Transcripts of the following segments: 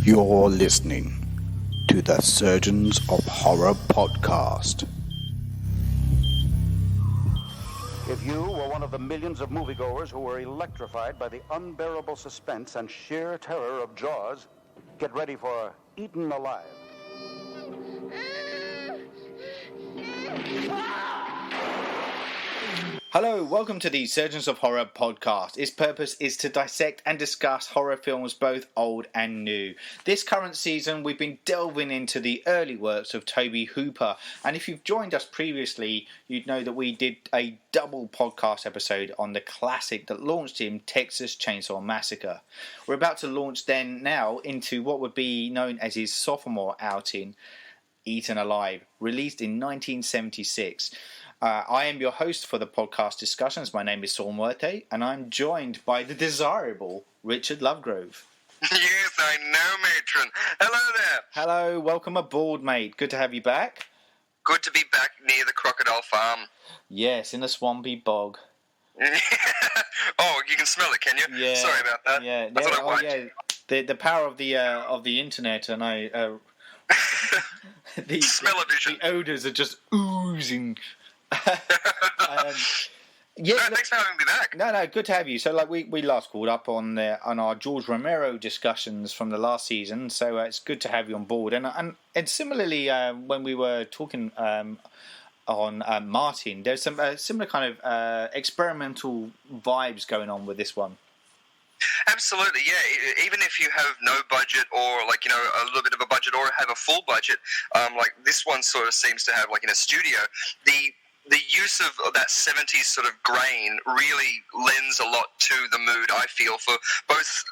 You're listening to the Surgeons of Horror podcast. If you were one of the millions of moviegoers who were electrified by the unbearable suspense and sheer terror of Jaws, get ready for Eaten Alive. Hello, welcome to the Surgeons of Horror podcast. Its purpose is to dissect and discuss horror films both old and new. This current season we've been delving into the early works of Tobe Hooper, and if you've joined us previously you'd know that we did a double podcast episode on the classic that launched him, Texas Chainsaw Massacre. We're about to launch now into what would be known as his sophomore outing, Eaten Alive, released in 1976. I am your host for the podcast discussions. My name is Saul Muerte, and I'm joined by the desirable Richard Lovegrove. Yes, I know, matron. Hello there. Hello, welcome aboard, mate. Good to have you back. Good to be back near the crocodile farm. Yes, in the swampy bog. Oh, you can smell it, can you? Yeah. Sorry about that. Yeah. I thought I might. Yeah. The power of the internet, and the smell-o-vision. The odours are just oozing. Thanks for having me back. No, good to have you. So, like, we last called up on our George Romero discussions from the last season. So it's good to have you on board. And similarly, when we were talking on Martin, there's some similar kind of experimental vibes going on with this one. Absolutely, yeah. Even if you have no budget or, a little bit of a budget or have a full budget, like this one sort of seems to have, like in a studio, the use of that 70s sort of grain really lends a lot to the mood, I feel, for both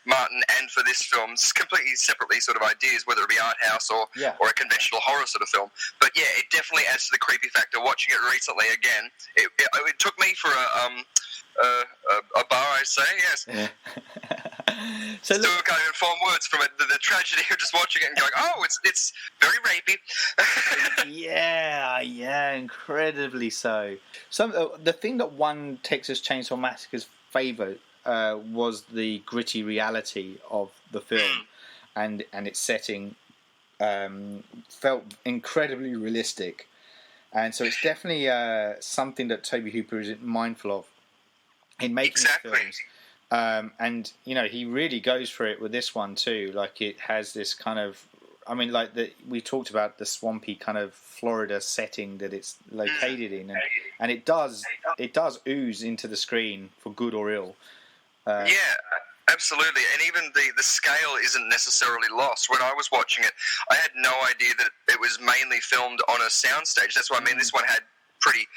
Martin and for this film. It's completely separately sort of ideas, whether it be art house or a conventional horror sort of film. But yeah, it definitely adds to the creepy factor. Watching it recently again, it took me for a bar, I say, yes. So Still can't even form words from it. The tragedy of just watching it and going, oh, it's very rapey. yeah, incredibly so. The thing that won Texas Chainsaw Massacre's favour was the gritty reality of the film, and its setting felt incredibly realistic, and so it's definitely something that Tobe Hooper is mindful of in making films. And he really goes for it with this one too. Like, it has this kind of, we talked about the swampy kind of Florida setting that it's located in, and it does ooze into the screen for good or ill. Yeah, absolutely. And even the scale isn't necessarily lost. When I was watching it, I had no idea that it was mainly filmed on a soundstage. That's what I mean. This one had pretty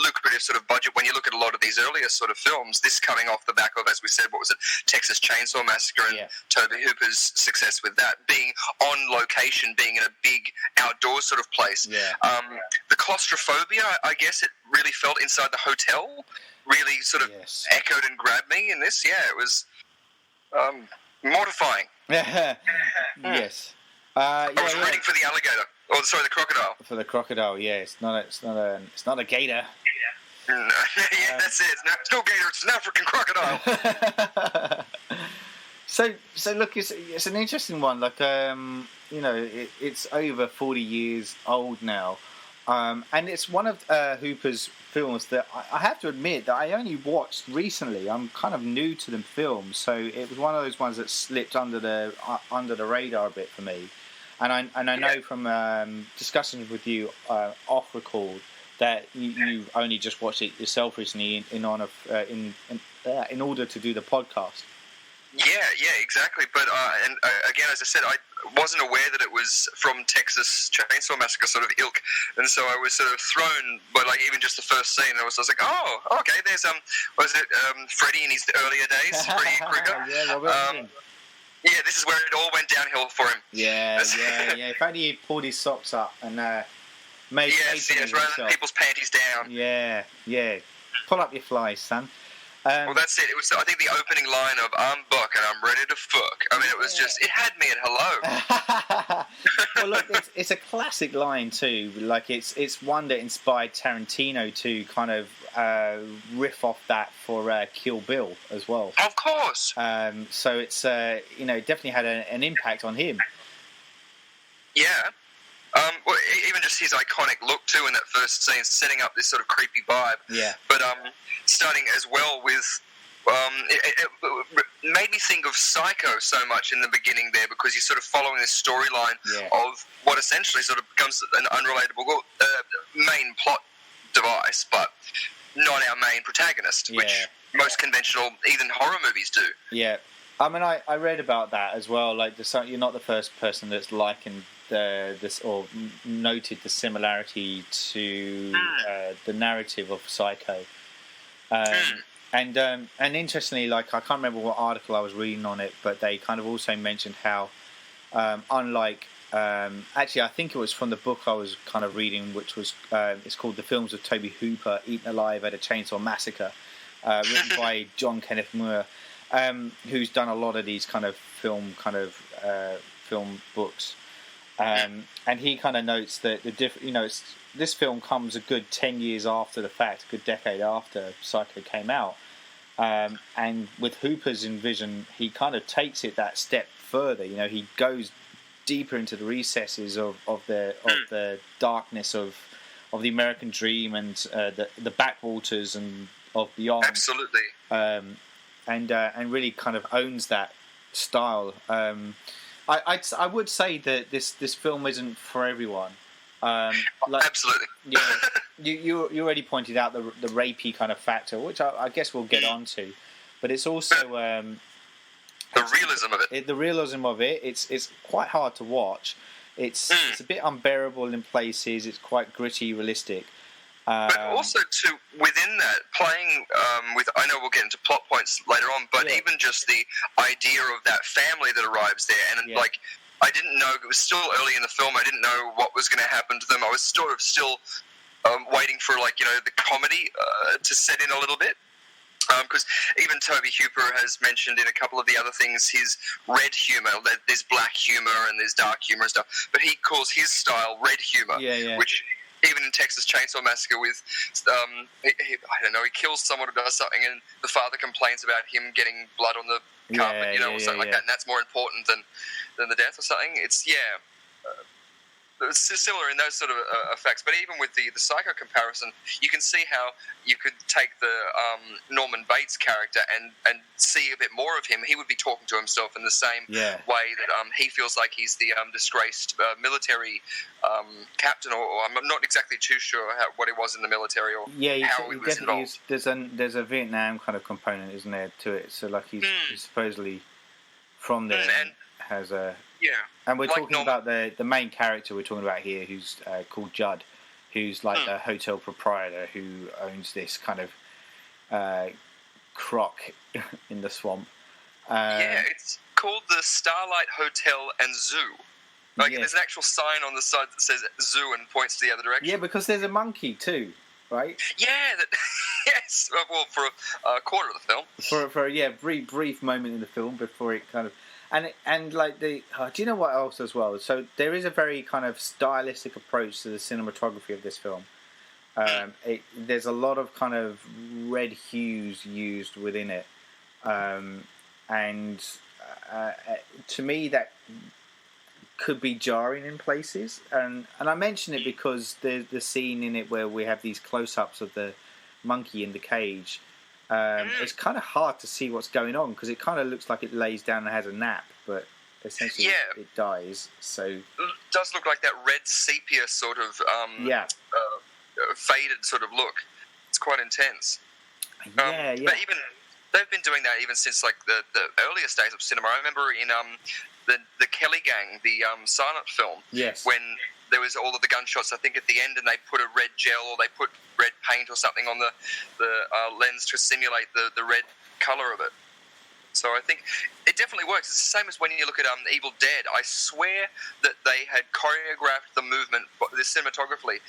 lucrative sort of budget. When you look at a lot of these earlier sort of films, this coming off the back of, as we said, what was it, Texas Chainsaw Massacre, and Tobe Hooper's success with that, being on location, being in a big outdoor sort of place. The claustrophobia, I guess it really felt inside the hotel, really sort of echoed and grabbed me in this. Yeah, it was mortifying. Yes. I was rooting for the alligator. Oh, sorry, the crocodile. For the crocodile, yeah. It's not a gator. Yeah, that's it. It's no gator. It's an African crocodile. So look, it's an interesting one. Like, it's over 40 years old now, and it's one of Hooper's films that I have to admit that I only watched recently. I'm kind of new to the film, so it was one of those ones that slipped under the radar a bit for me. And I know from discussions with you off record that you've only just watched it yourself recently in order to do the podcast. Yeah, exactly. But and again, as I said, I wasn't aware that it was from Texas Chainsaw Massacre sort of ilk, and so I was sort of thrown by even just the first scene. I was like, oh, okay, there's Freddy in his earlier days, Freddy Krueger. Yeah, this is where it all went downhill for him. Yeah. If only he pulled his socks up and made rather than people's panties down. Yeah. Pull up your flies, son. Well, that's it. It was, I think, the opening line of "I'm Buck and I'm ready to fuck." I mean, it was just, it had me at hello. Well, look, it's a classic line too. Like it's one that inspired Tarantino to kind of riff off that for Kill Bill as well. Of course. So it's definitely had an impact on him. Yeah. Well, even just his iconic look too in that first scene, setting up this sort of creepy vibe. Yeah. But starting as well with. It made me think of Psycho so much in the beginning there, because you're sort of following this storyline of what essentially sort of becomes an unrelatable main plot device, but not our main protagonist, which most conventional, even horror movies do. Yeah. I mean, I read about that as well. Like, you're not the first person that's likened this or noted the similarity to the narrative of Psycho. And interestingly, like, I can't remember what article I was reading on it, but they kind of also mentioned how, unlike, actually, I think it was from the book I was kind of reading, which was, it's called The Films of Tobe Hooper, Eaten Alive at a Chainsaw Massacre, written by John Kenneth Moore, who's done a lot of these kind of film books. And he kind of notes that this film comes a good 10 years after the fact, a good decade after Psycho came out. And with Hooper's vision, he kind of takes it that step further. You know, he goes deeper into the recesses of the darkness of the American dream and the backwaters and of beyond. Absolutely. And really kind of owns that style. I would say that this film isn't for everyone. Absolutely. Yeah, you already pointed out the rapey kind of factor, which I guess we'll get onto, but it's also the realism of it. The realism of it. It's quite hard to watch. It's a bit unbearable in places. It's quite gritty, realistic. But also, too, within that, playing with, I know we'll get into plot points later on, but even just the idea of that family that arrives there, and like, I didn't know, it was still early in the film, I didn't know what was going to happen to them. I was sort of still waiting for, like, the comedy to set in a little bit. Because even Tobe Hooper has mentioned in a couple of the other things his red humour, that there's black humour and there's dark humour and stuff, but he calls his style red humour, which even in Texas Chainsaw Massacre with, I don't know, he kills someone who does something and the father complains about him getting blood on the carpet, or something like that, and that's more important than the death or something. It's, it's similar in those sort of effects, but even with the Psycho comparison, you can see how you could take the Norman Bates character and see a bit more of him. He would be talking to himself in the same way that he feels like he's the disgraced military captain, or I'm not exactly too sure what he was in the military or how he was involved. There's a Vietnam kind of component, isn't there, to it? So like he's supposedly from there and has a... Yeah. And we're talking about the main character we're talking about here, who's called Judd, who's like the hotel proprietor who owns this kind of croc in the swamp. It's called the Starlight Hotel and Zoo. Like, there's an actual sign on the side that says zoo and points to the other direction. Yeah, because there's a monkey too, right? Yeah, yes. Well, for a quarter of the film. For a brief moment in the film before it kind of... And like do you know what else as well? So there is a very kind of stylistic approach to the cinematography of this film. There's a lot of kind of red hues used within it, and to me that could be jarring in places. And I mention it because there's the scene in it where we have these close-ups of the monkey in the cage. It's kind of hard to see what's going on because it kind of looks like it lays down and has a nap, but essentially it dies. So it does look like that red sepia sort of faded sort of look. It's quite intense. But even they've been doing that even since like the earliest days of cinema. I remember in the Kelly Gang, the silent film, when there was all of the gunshots, I think, at the end, and they put a red gel or they put red paint or something on the lens to simulate the red colour of it. So I think it definitely works. It's the same as when you look at Evil Dead. I swear that they had choreographed the movement, the cinematographically,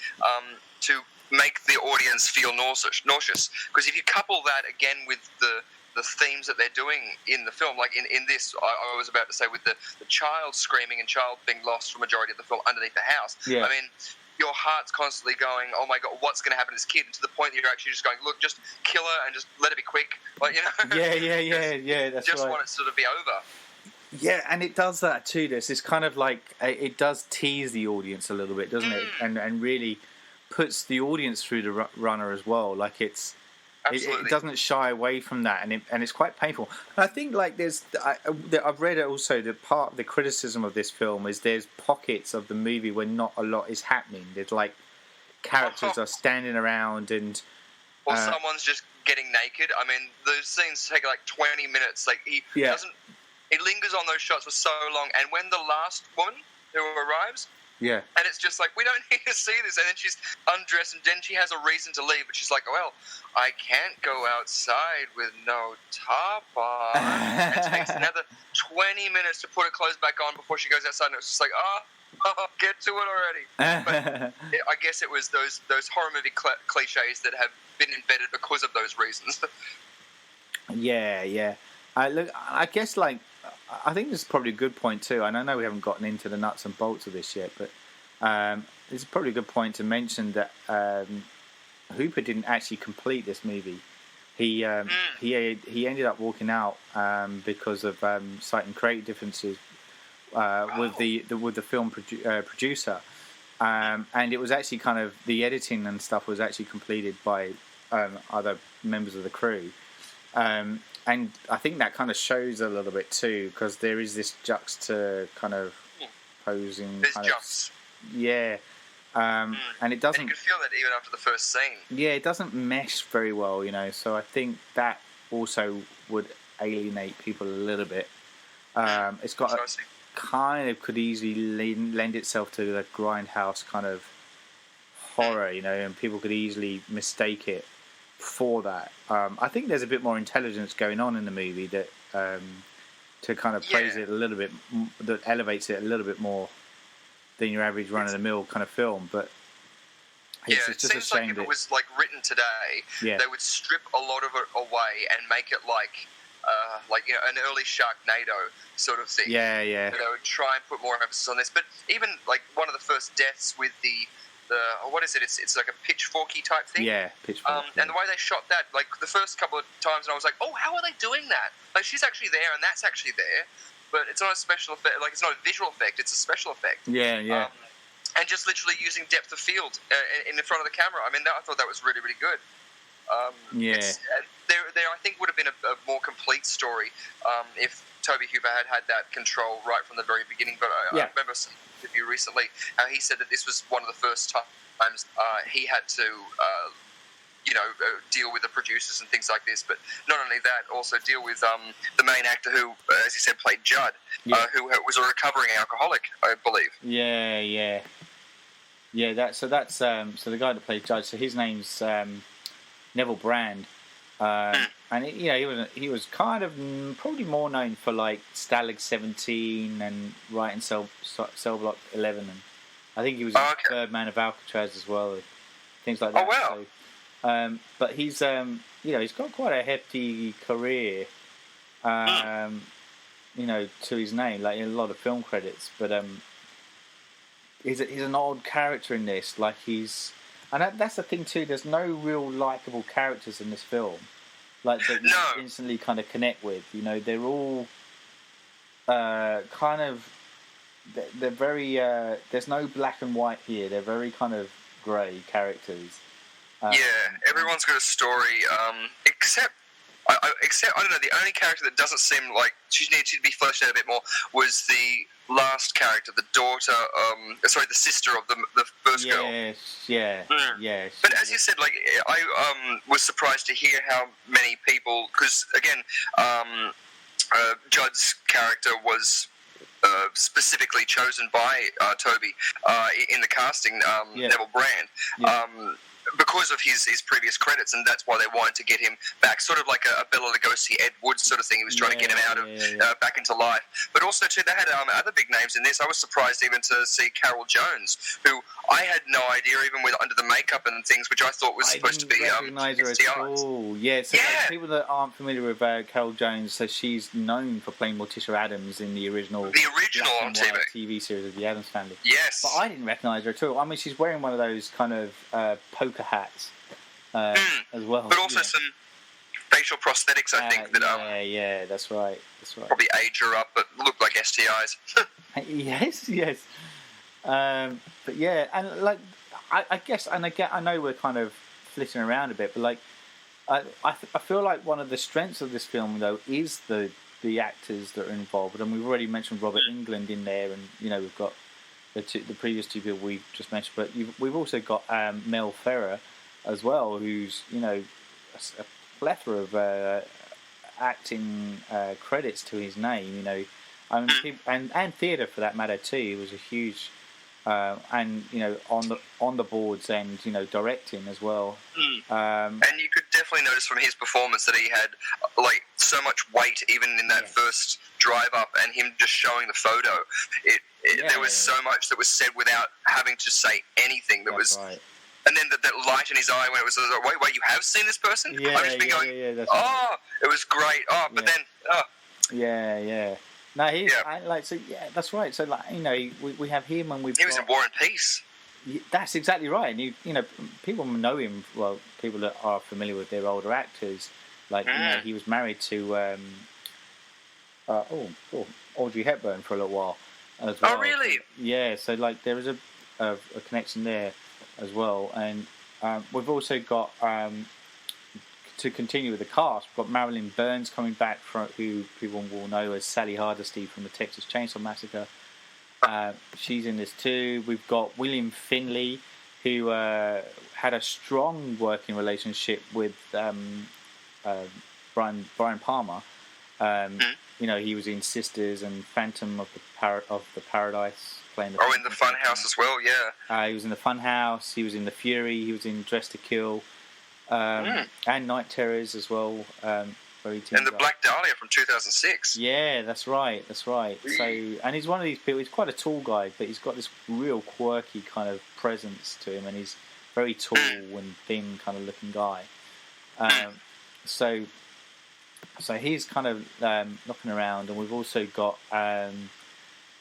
to make the audience feel nauseous. Because if you couple that again with the the themes that they're doing in the film. Like in this, I was about to say, with the child screaming and child being lost for the majority of the film underneath the house. Yeah. I mean, your heart's constantly going, oh my God, what's going to happen to this kid? And to the point that you're actually just going, look, just kill her and just let it be quick. Like, you know? Yeah, that's just right. want it to sort of be over. Yeah, and it does that too. It's kind of like, it does tease the audience a little bit, doesn't it? And really puts the audience through the runner as well. Like it doesn't shy away from that, and it's quite painful. And I think like I've read also the criticism of this film is there's pockets of the movie where not a lot is happening. There's like characters are standing around and or someone's just getting naked. I mean, those scenes take like 20 minutes. Like he lingers on those shots for so long, and when the last woman who arrives. Yeah. And it's just like, we don't need to see this. And then she's undressed, and then she has a reason to leave. But she's like, well, I can't go outside with no top on. And it takes another 20 minutes to put her clothes back on before she goes outside. And it's just like, oh get to it already. But I guess it was those horror movie cliches that have been embedded because of those reasons. Yeah. I guess like, I think this is probably a good point too, and I know we haven't gotten into the nuts and bolts of this yet, but this is probably a good point to mention that Hooper didn't actually complete this movie. He ended up walking out because of citing creative differences with the film producer, and it was actually kind of the editing and stuff was actually completed by other members of the crew. And I think that kind of shows a little bit too, because there is this kind of posing. There's kind jumps. And it doesn't. And you can feel that even after the first scene. Yeah, it doesn't mesh very well, you know. So I think that also would alienate people a little bit. It's got kind of could easily lend itself to the grindhouse kind of horror, you know, and people could easily mistake it for that. I think there's a bit more intelligence going on in the movie that to kind of praise it a little bit, that elevates it a little bit more than your average run-of-the-mill kind of film. But it's just seems a shame like if that it was like written today, they would strip a lot of it away and make it like you know, an early Sharknado sort of thing. Yeah. They would try and put more emphasis on this. But even like one of the first deaths with the what is it? It's like a pitchforky type thing. Yeah, pitchfork. And the way they shot that, like the first couple of times, and I was like, oh, how are they doing that? Like she's actually there, and that's actually there, but it's not a special effect. Like it's not a visual effect; it's a special effect. Yeah. And just literally using depth of field in the front of the camera. I mean, I thought that was really, really good. There I think would have been a more complete story if Tobe Hooper had that control right from the very beginning. But I remember seeing an interview recently how he said that this was one of the first times he had to deal with the producers and things like this. But not only that, also deal with the main actor who, as he said, played Judd, who was a recovering alcoholic, I believe. Yeah. So the guy that plays Judd. So his name's Neville Brand. And he was kind of probably more known for like Stalag 17 and writing Cell Block 11, and I think he was Third Man of Alcatraz as well, things like that. Oh wow! So, but he's he's got quite a hefty career, to his name, like in a lot of film credits. But he's an odd character in this, like and that's the thing too. There's no real likable characters in this film. Like that you instantly kind of connect with, you know. They're all kind of. They're very. There's no black and white here. They're very kind of grey characters. Everyone's got a story, except I don't know. The only character that doesn't seem like she needed to be fleshed out a bit more was the last character, the daughter. The sister of the first girl. Yeah. But as you said, like I was surprised to hear how many people, because again, Judd's character was specifically chosen by Tobe in the casting, Neville Brand. because of his previous credits, and that's why they wanted to get him back, sort of like a Bela Lugosi, Ed Wood sort of thing. He was trying to get him out of back into life. But also too, they had other big names in this. I was surprised even to see Carol Jones, who I had no idea, even with under the makeup and things, which I thought was supposed to be recognise her at all. Yeah, so like, people that aren't familiar with Carol Jones, so she's known for playing Morticia Addams in the original on TV series of the Addams Family. Yes, but I didn't recognise her at all. I mean, she's wearing one of those kind of poker hats as well, but also some facial prosthetics. I think that yeah, that's right. Probably age her up, but look like STIs. yes. But yeah, and like I guess, and again, I know we're kind of flitting around a bit, but like I feel like one of the strengths of this film though is the actors that are involved, and we've already mentioned Robert Englund in there, and we've got the previous two people we've just mentioned, but we've also got Mel Ferrer as well, who's a plethora of acting credits to his name. I mean, and theatre for that matter too. He was a huge and on the boards and directing as well. And you could definitely notice from his performance that he had like so much weight even in that first drive up, and him just showing the photo. There was so much that was said without having to say anything. Right. And then that light in his eye when it was like, wait, you have seen this person? I've just been going, that's right. It was great. But then, Yeah. No, he's that's right. So like we have him, and he was in War and Peace. That's exactly right. And people know him. Well, people that are familiar with their older actors, like he was married to Audrey Hepburn for a little while as well. Oh, really? Yeah. So like there is a connection there as well, and we've also got to continue with the cast, we've got Marilyn Burns coming back, who people will know as Sally Hardesty from the Texas Chainsaw Massacre. She's in this too. We've got William Finley, who had a strong working relationship with Brian Palmer. He was in Sisters and Phantom of the Paradise, playing in the Funhouse as well. Yeah, he was in the Funhouse. He was in The Fury. He was in Dressed to Kill. And Night Terrors as well. And the Black Dahlia from 2006. Yeah, that's right. So, and he's one of these people. He's quite a tall guy, but he's got this real quirky kind of presence to him, and he's very tall and thin, kind of looking guy. So he's kind of knocking around, and we've also got.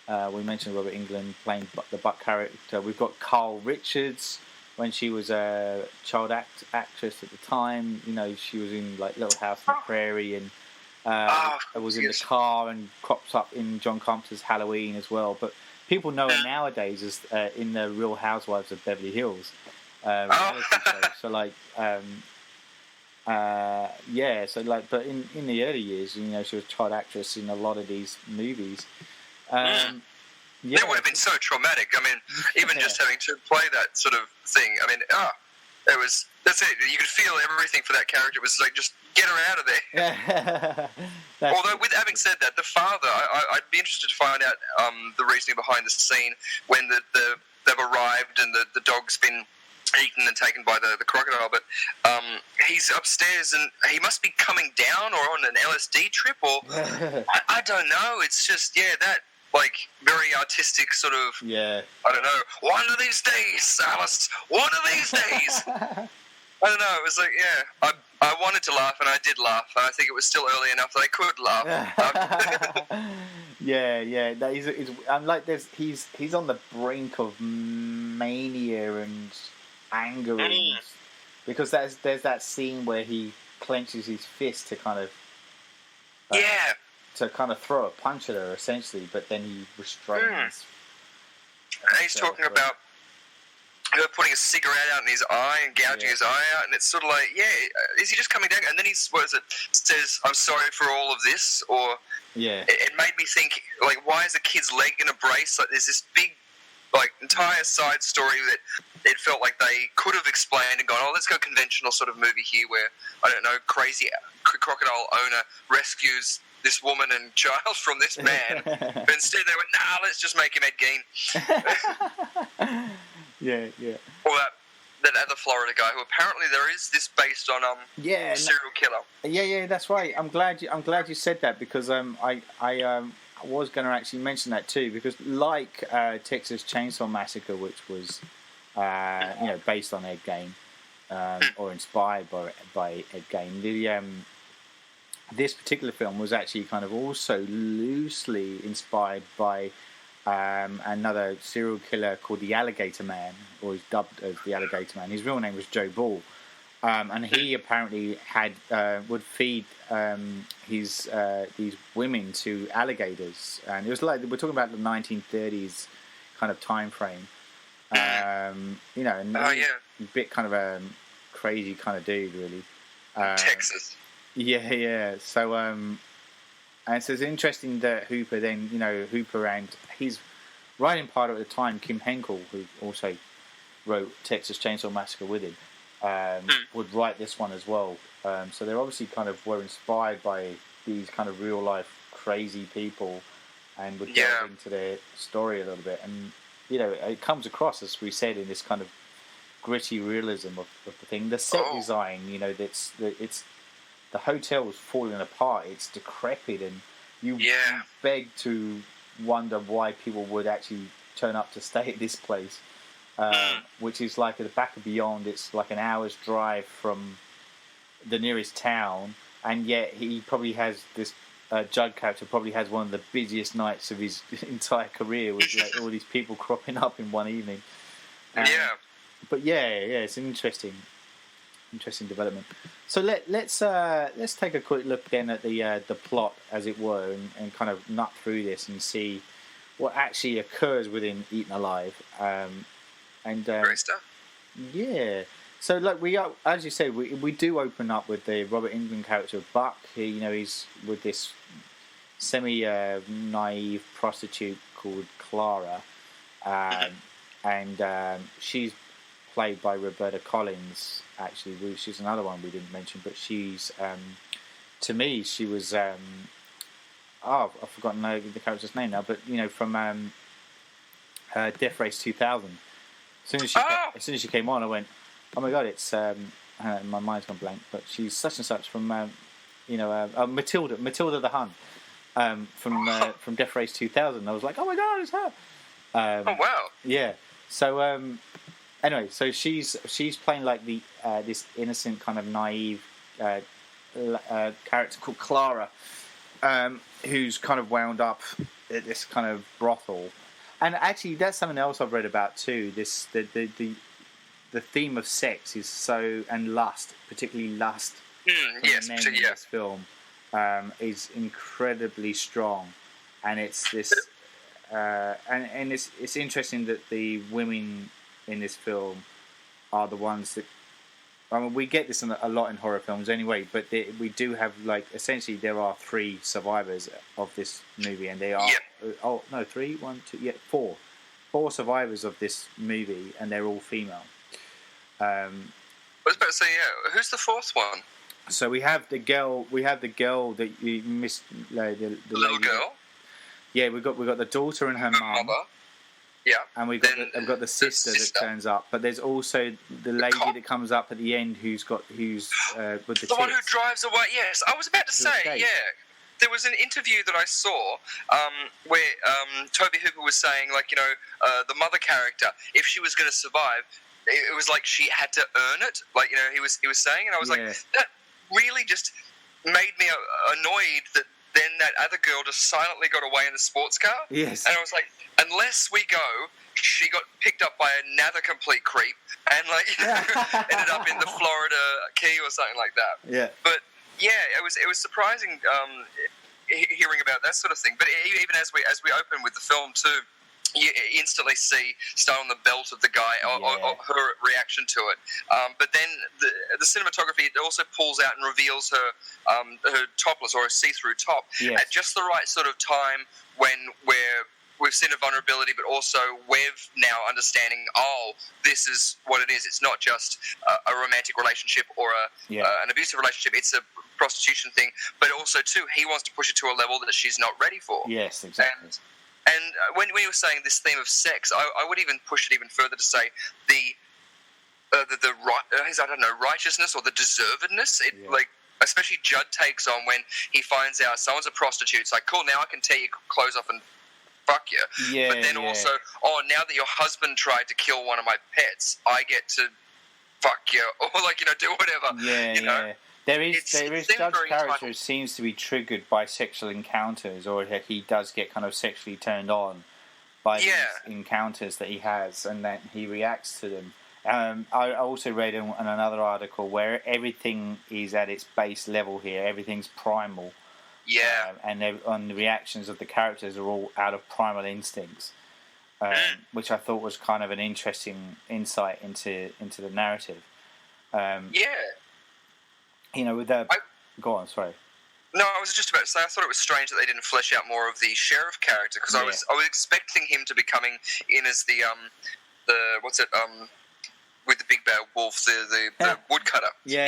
We mentioned Robert Englund playing the Buck character. We've got Carl Richards. When she was a child actress at the time, she was in like Little House on the Prairie, and was in the car and crops up in John Carpenter's Halloween as well. But people know her nowadays as in the Real Housewives of Beverly Hills. So like, so like, but in the early years, she was a child actress in a lot of these movies. That would have been so traumatic. I mean, even just having to play that sort of thing. I mean, that's it. You could feel everything for that character. It was like, just get her out of there. Although, with having said that, the father, I'd be interested to find out the reasoning behind the scene when they've arrived and the dog's been eaten and taken by the crocodile. But he's upstairs and he must be coming down or on an LSD trip, or I don't know. It's just that. Like, very artistic sort of, I don't know, one of these days, Alice, one of these days. I don't know, it was like, I wanted to laugh, and I did laugh. I think it was still early enough that I could laugh. I'm like, he's on the brink of mania and anger, because there's that scene where he clenches his fist to kind of... to kind of throw a punch at her, essentially, but then he restrains. And he's talking about her putting a cigarette out in his eye and gouging his eye out, and it's sort of like, is he just coming down? And then says, I'm sorry for all of this, or... It made me think, like, why is the kid's leg in a brace? Like, there's this big, like, entire side story that it felt like they could have explained and gone, let's go conventional sort of movie here where, I don't know, crazy crocodile owner rescues this woman and child from this man. But instead they went, let's just make him Ed Gein. Yeah. Or that that other Florida guy who apparently there is this based on serial killer. Yeah, that's right. I'm glad you said that, because I was going to actually mention that too, because like Texas Chainsaw Massacre, which was based on Ed Gein, or inspired by Ed Gein, this particular film was actually kind of also loosely inspired by another serial killer called the Alligator Man, or he's dubbed as the Alligator Man. His real name was Joe Ball, and he apparently would feed these women to alligators, and it was like, we're talking about the 1930s kind of time frame, and a bit kind of a crazy kind of dude, really. Texas. Yeah. So and so it's interesting that Hooper and his writing partner at the time, Kim Henkel, who also wrote Texas Chainsaw Massacre with him, would write this one as well. So they obviously kind of were inspired by these kind of real life crazy people, and would delve into their story a little bit. And it comes across, as we said, in this kind of gritty realism of the thing. The set design, it's the hotel's falling apart. It's decrepit, and you beg to wonder why people would actually turn up to stay at this place, which is like at the back of Beyond. It's like an hour's drive from the nearest town, and yet he probably has this Judd character probably has one of the busiest nights of his entire career, with like all these people cropping up in one evening. But it's an interesting development. So let's take a quick look then at the plot, as it were, and kind of nut through this and see what actually occurs within Eaten Alive. Great stuff. Yeah. So as you said, we do open up with the Robert Englund character of Buck. He's with this semi-naive prostitute called Clara, and she's played by Roberta Collins. Actually, she's another one we didn't mention, but she's to me she was I've forgotten the character's name now, but from Death Race 2000. As soon as she came on, I went, oh my god, it's my mind's gone blank, but she's such and such from Matilda the Hun, from Death Race 2000. I was like, oh my god, it's her. Oh wow. Yeah. So anyway, so she's playing like this innocent kind of naive character called Clara, who's kind of wound up at this kind of brothel. And actually, that's something else I've read about too. The theme of sex is and lust, particularly lust, in this film, is incredibly strong, and it's this, and it's interesting that the women in this film are the ones that. I mean, we get this a lot in horror films anyway, but we do have, like, essentially there are 3 survivors of this movie, and they are... Yeah. 3? 1, 2... Yeah, 4. 4 survivors of this movie, and they're all female. I was about to say, who's the 4th one? So we have the girl that you missed... the little girl? Yeah, we've got the daughter and her mum. Mother. Yeah, and we've got the sister that turns up, but there's also the lady that comes up at the end who's with the one who drives away. Yes, I was about to say. Yeah, there was an interview that I saw where Tobe Hooper was saying, like, the mother character, if she was going to survive, it was like she had to earn it. Like, he was saying, and I was like, that really just made me annoyed that. Then that other girl just silently got away in the sports car. Yes. And I was like, unless we go, she got picked up by another complete creep and, like, ended up in the Florida Key or something like that. Yeah. But yeah, it was surprising hearing about that sort of thing. But even as we open with the film too, you instantly see start on the belt of the guy or her reaction to it. But then the cinematography, it also pulls out and reveals her topless or a see-through top at just the right sort of time when we've seen a vulnerability, but also we're now understanding, this is what it is. It's not just a romantic relationship or an abusive relationship. It's a prostitution thing, but also too, he wants to push it to a level that she's not ready for. Yes, exactly. And when you were saying this theme of sex, I would even push it even further to say I don't know, righteousness or the deservedness. Like, especially Judd takes on when he finds out someone's a prostitute. It's like, cool, now I can tear your clothes off and fuck you. Yeah, but then also, now that your husband tried to kill one of my pets, I get to fuck you, or like, do whatever. Yeah. There is Judd's character who entitled. seems to be triggered by sexual encounters, or he does get kind of sexually turned on by these encounters that he has, and then he reacts to them. I also read in another article where everything is at its base level here. Everything's primal. Yeah. And the reactions of the characters are all out of primal instincts, which I thought was kind of an interesting insight into the narrative. With the... Go on, sorry. No, I was just about to say, I thought it was strange that they didn't flesh out more of the sheriff character, because I was expecting him to be coming in as the with the big bad wolf, the woodcutter. Yeah.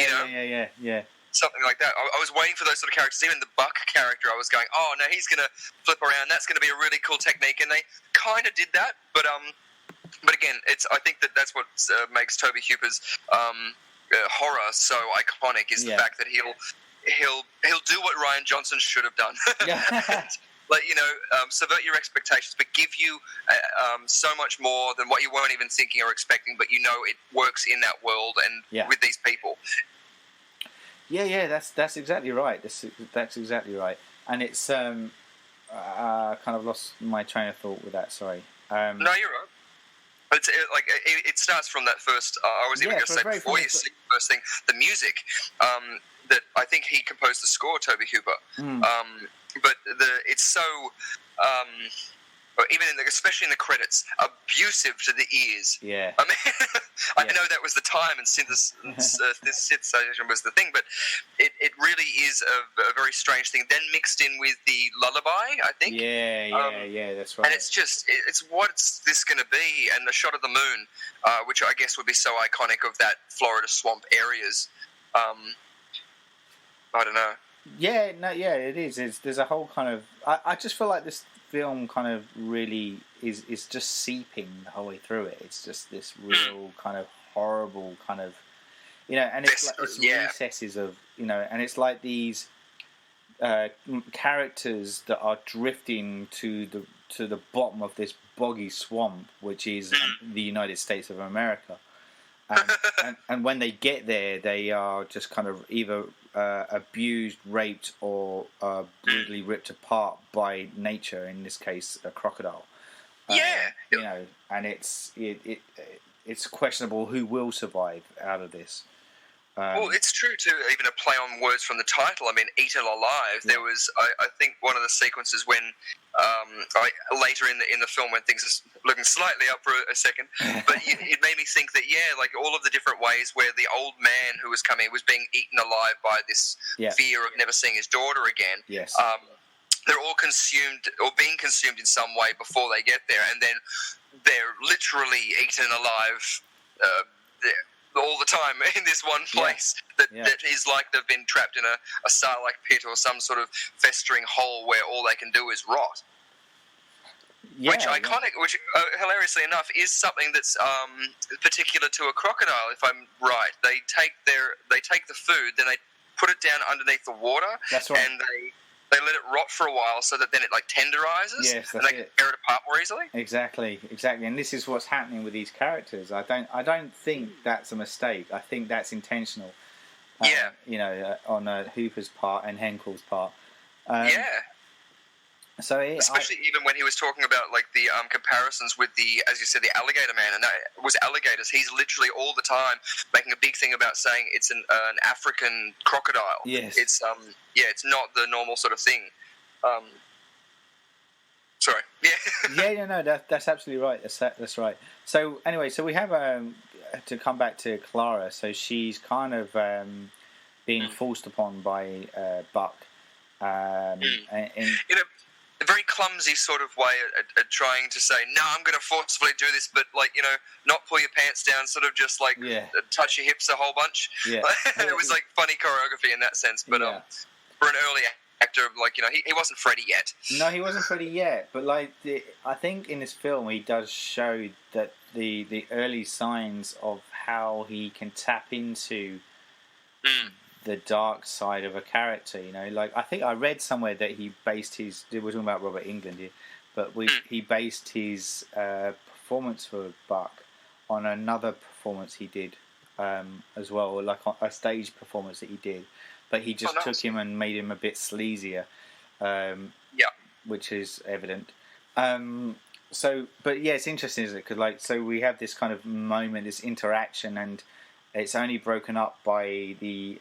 Something like that. I was waiting for those sort of characters. Even the Buck character, I was going, oh, no, he's going to flip around. That's going to be a really cool technique. And they kind of did that. But again, I think that's what makes Tobe Hooper's horror so iconic is the fact that he'll do what Rian Johnson should have done. Like, subvert your expectations, but give you so much more than what you weren't even thinking or expecting, but it works in that world and with these people. Yeah, that's exactly right. That's exactly right. And it's I kind of lost my train of thought with that. Sorry. No, you're right. But it starts from that first. I was even going to say before you see the first thing, the music. That I think he composed the score, Tobe Hooper. But it's so. Even especially in the credits, abusive to the ears. Yeah. I mean, I know that was the synthesization was the thing, but it really is a very strange thing. Then mixed in with the lullaby, I think. Yeah, that's right. And it's just, what's this going to be? And the shot of the moon, which I guess would be so iconic of that Florida swamp areas. I don't know. It is. There's a whole kind of. I just feel like this film kind of really is just seeping the whole way through it. It's just this real kind of horrible kind of, and it's like it's recesses of, and it's like these characters that are drifting to the bottom of this boggy swamp, which is the United States of America. And when they get there, they are just kind of either abused, raped, or brutally ripped apart by nature. In this case, a crocodile. And it's questionable who will survive out of this. Well, it's true too. Even a play on words from the title. I mean, "Eaten Alive." There was, I think, one of the sequences when later in the film when things are looking slightly up for a second, but it made me think that like all of the different ways where the old man who was coming was being eaten alive by this fear of never seeing his daughter again. Yes. They're all consumed or being consumed in some way before they get there, and then they're literally eaten alive. All the time in this one place that is like they've been trapped in a Sarlacc pit or some sort of festering hole where all they can do is rot. Which hilariously enough, is something that's particular to a crocodile. If I'm right, they take the food, then they put it down underneath the water, that's right. and they let it rot for a while so that then it tenderizes. Yes, and they can tear it apart more easily. Exactly. And this is what's happening with these characters. I don't think that's a mistake. I think that's intentional. On Hooper's part and Henkel's part. So especially even when he was talking about the comparisons with as you said, the alligator man, and that was alligators. He's literally all the time making a big thing about saying it's an African crocodile. Yes, it's it's not the normal sort of thing. Sorry. No, that's absolutely right. That's right. So anyway, we have to come back to Clara. So she's kind of being forced upon by Buck, and a very clumsy sort of way at trying to say, no, I'm going to forcefully do this, but not pull your pants down, sort of just touch your hips a whole bunch. Yeah. It was funny choreography in that sense, but for an early actor, like, he wasn't Freddy yet. No, he wasn't Freddy yet, but like I think in this film he does show that the early signs of how he can tap into the dark side of a character. Like I think I read somewhere that he based his. We're talking about Robert Englund here, but he based his performance for Buck on another performance he did as well, or like a stage performance that he did. But he just took him and made him a bit sleazier, which is evident. But yeah, it's interesting, isn't it? Because so we have this kind of moment, this interaction, and it's only broken up by the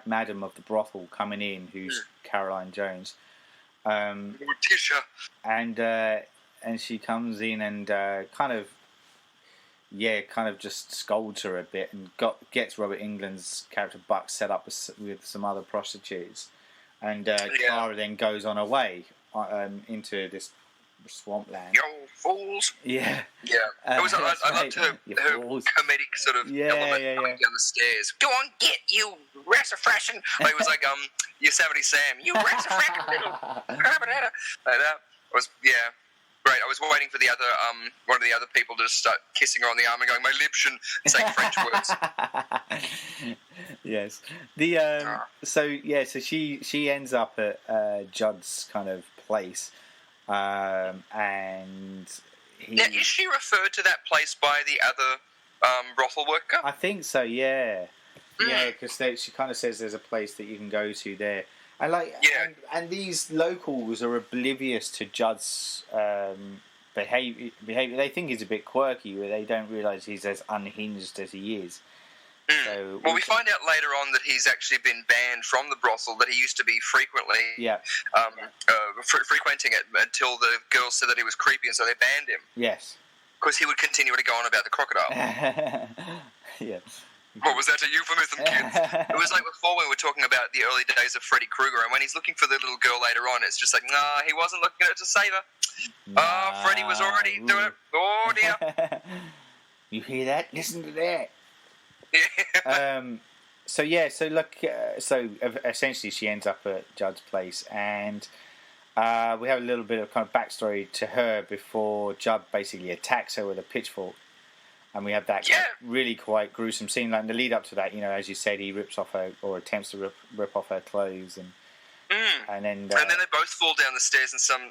madam of the brothel coming in, who's Caroline Jones. Morticia. And she comes in and kind of just scolds her a bit and gets Robert Englund's character Buck set up with some other prostitutes, and Clara then goes on her way into this swampland. Yo, fools! Yeah. I loved her comedic sort of element coming down the stairs. Go on, get you resurrection! Like, it was like Yosemite Sam, you resurrection little like that. It was great. I was waiting for the other one of the other people to just start kissing her on the arm and going, my lips and saying French words. Yes. So she ends up at Judd's kind of place, and now, is she referred to that place by the other brothel worker? I think so. Yeah. Yeah, because she kind of says there's a place that you can go to there. And and these locals are oblivious to Judd's behavior. They think he's a bit quirky, but they don't realise he's as unhinged as he is. So, we find out later on that he's actually been banned from the brothel that he used to be frequently frequenting it until the girls said that he was creepy, and so they banned him. Yes. Because he would continue to go on about the crocodile. Yeah. What was that, a euphemism, kids? It was like before when we were talking about the early days of Freddy Krueger, and when he's looking for the little girl later on, it's just like, nah, he wasn't looking at her to save her. Freddy was already doing it. Oh, dear. You hear that? Listen to that. So essentially she ends up at Judd's place, and we have a little bit of kind of backstory to her before Judd basically attacks her with a pitchfork. And we have that kind of really quite gruesome scene. Like in the lead up to that, as you said, he rips off her, or attempts to rip off her clothes, and then they both fall down the stairs in some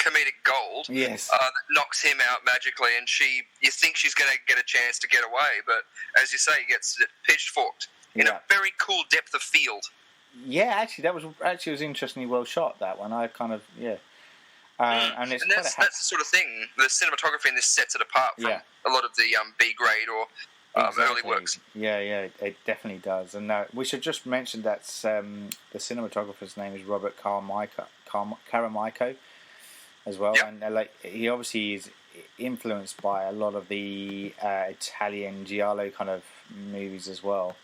comedic gold. Yes, that knocks him out magically, and you think she's going to get a chance to get away, but as you say, he gets pitchforked in a very cool depth of field. Yeah, actually, that was interestingly well shot. That one, I kind of and that's the sort of thing. The cinematography in this sets it apart from a lot of the B grade or early works. Yeah, it definitely does. And we should just mention that the cinematographer's name is Robert Carmichael as well, and he obviously is influenced by a lot of the Italian giallo kind of movies as well,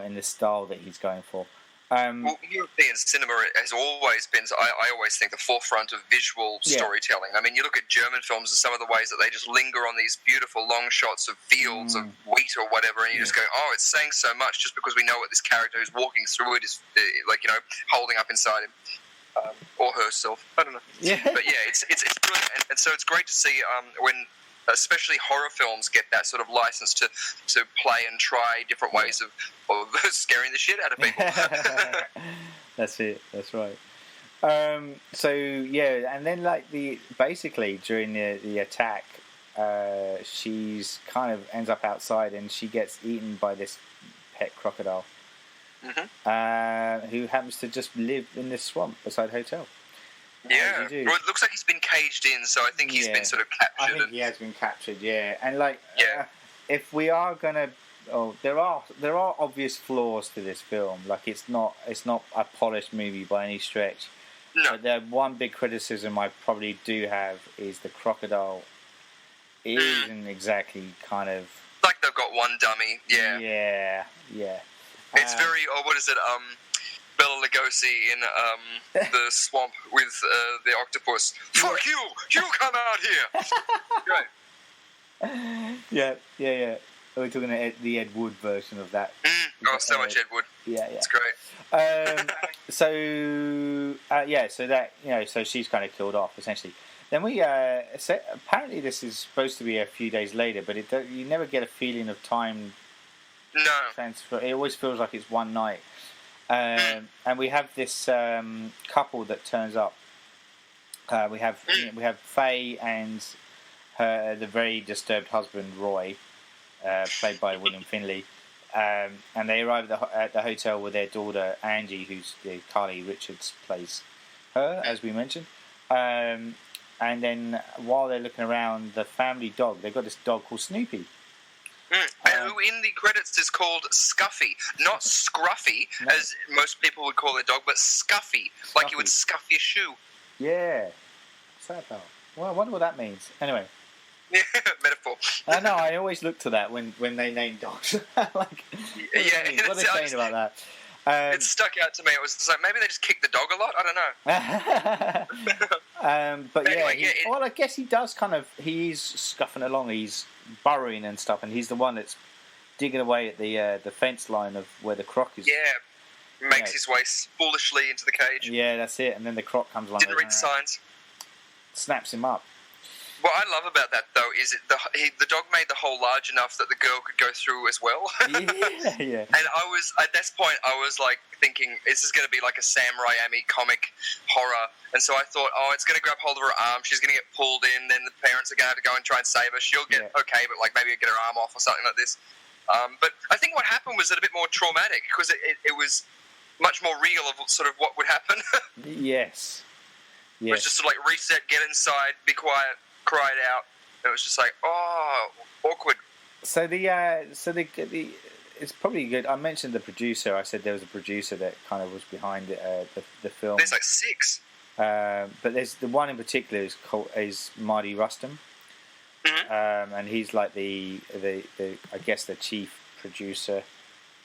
in the style that he's going for. European cinema has always been, I always think, the forefront of visual storytelling. I mean, you look at German films and some of the ways that they just linger on these beautiful long shots of fields of wheat or whatever, and you just go, oh, it's saying so much just because we know what this character who's walking through it is, holding up inside him. Or herself. I don't know. Yeah. But yeah, it's brilliant. And so it's great to see when especially horror films get that sort of license to play and try different ways of scaring the shit out of people. That's it. That's right. And then basically during the attack, she's kind of ends up outside and she gets eaten by this pet crocodile, who happens to just live in this swamp beside the hotel. Yeah, well, it looks like he's been caged in, so I think he's been sort of captured. I think he has been captured, and if we are gonna, there are obvious flaws to this film. Like it's not a polished movie by any stretch. No. But the one big criticism I probably do have is the crocodile isn't exactly kind of like they've got one dummy. Yeah. It's very what is it? Bela Lugosi in the swamp with the octopus. Fuck you! You come out here! Right. Yeah. We're talking the Ed Wood version of that. Oh, so much Ed Wood. Yeah. It's great. So she's kind of killed off essentially. Then so apparently this is supposed to be a few days later, but you never get a feeling of time transfer. It always feels like it's one night. And we have this couple that turns up. We have Faye and the very disturbed husband Roy, played by William Finley, and they arrive at the hotel with their daughter Angie, who's Carly Richards plays her, as we mentioned. And then while they're looking around, the family dog, they've got this dog called Snoopy. Who in the credits is called Scuffy, not Scruffy, as most people would call their dog, but Scuffy, like you would scuff your shoe. Yeah. What's that about? Well, I wonder what that means. Anyway. Yeah, metaphor. I know, I always look to that when they name dogs. What are they saying about that? It stuck out to me. It was just like, maybe they just kick the dog a lot? I don't know. But anyway, I guess he does he's scuffing along, he's burrowing and stuff, and he's the one that's digging away at the fence line of where the croc is. Yeah, makes his way foolishly into the cage. Yeah, that's it, and then the croc comes along. Didn't read signs. Snaps him up. What I love about that, though, is the dog made the hole large enough that the girl could go through as well. Yeah. And at this point, I was like thinking, this is going to be like a Sam Raimi comic horror. And so I thought, it's going to grab hold of her arm, she's going to get pulled in, then the parents are going to have to go and try and save her. She'll get okay, but like maybe get her arm off or something like this. But I think what happened was a bit more traumatic because it was much more real of sort of what would happen. Yes. It was just sort of like reset, get inside, be quiet, cried out. It was just like, awkward. So it's probably good. I mentioned the producer. I said there was a producer that kind of was behind the film. There's like 6. But there's the one in particular is Marty Rustam, and he's like the I guess the chief producer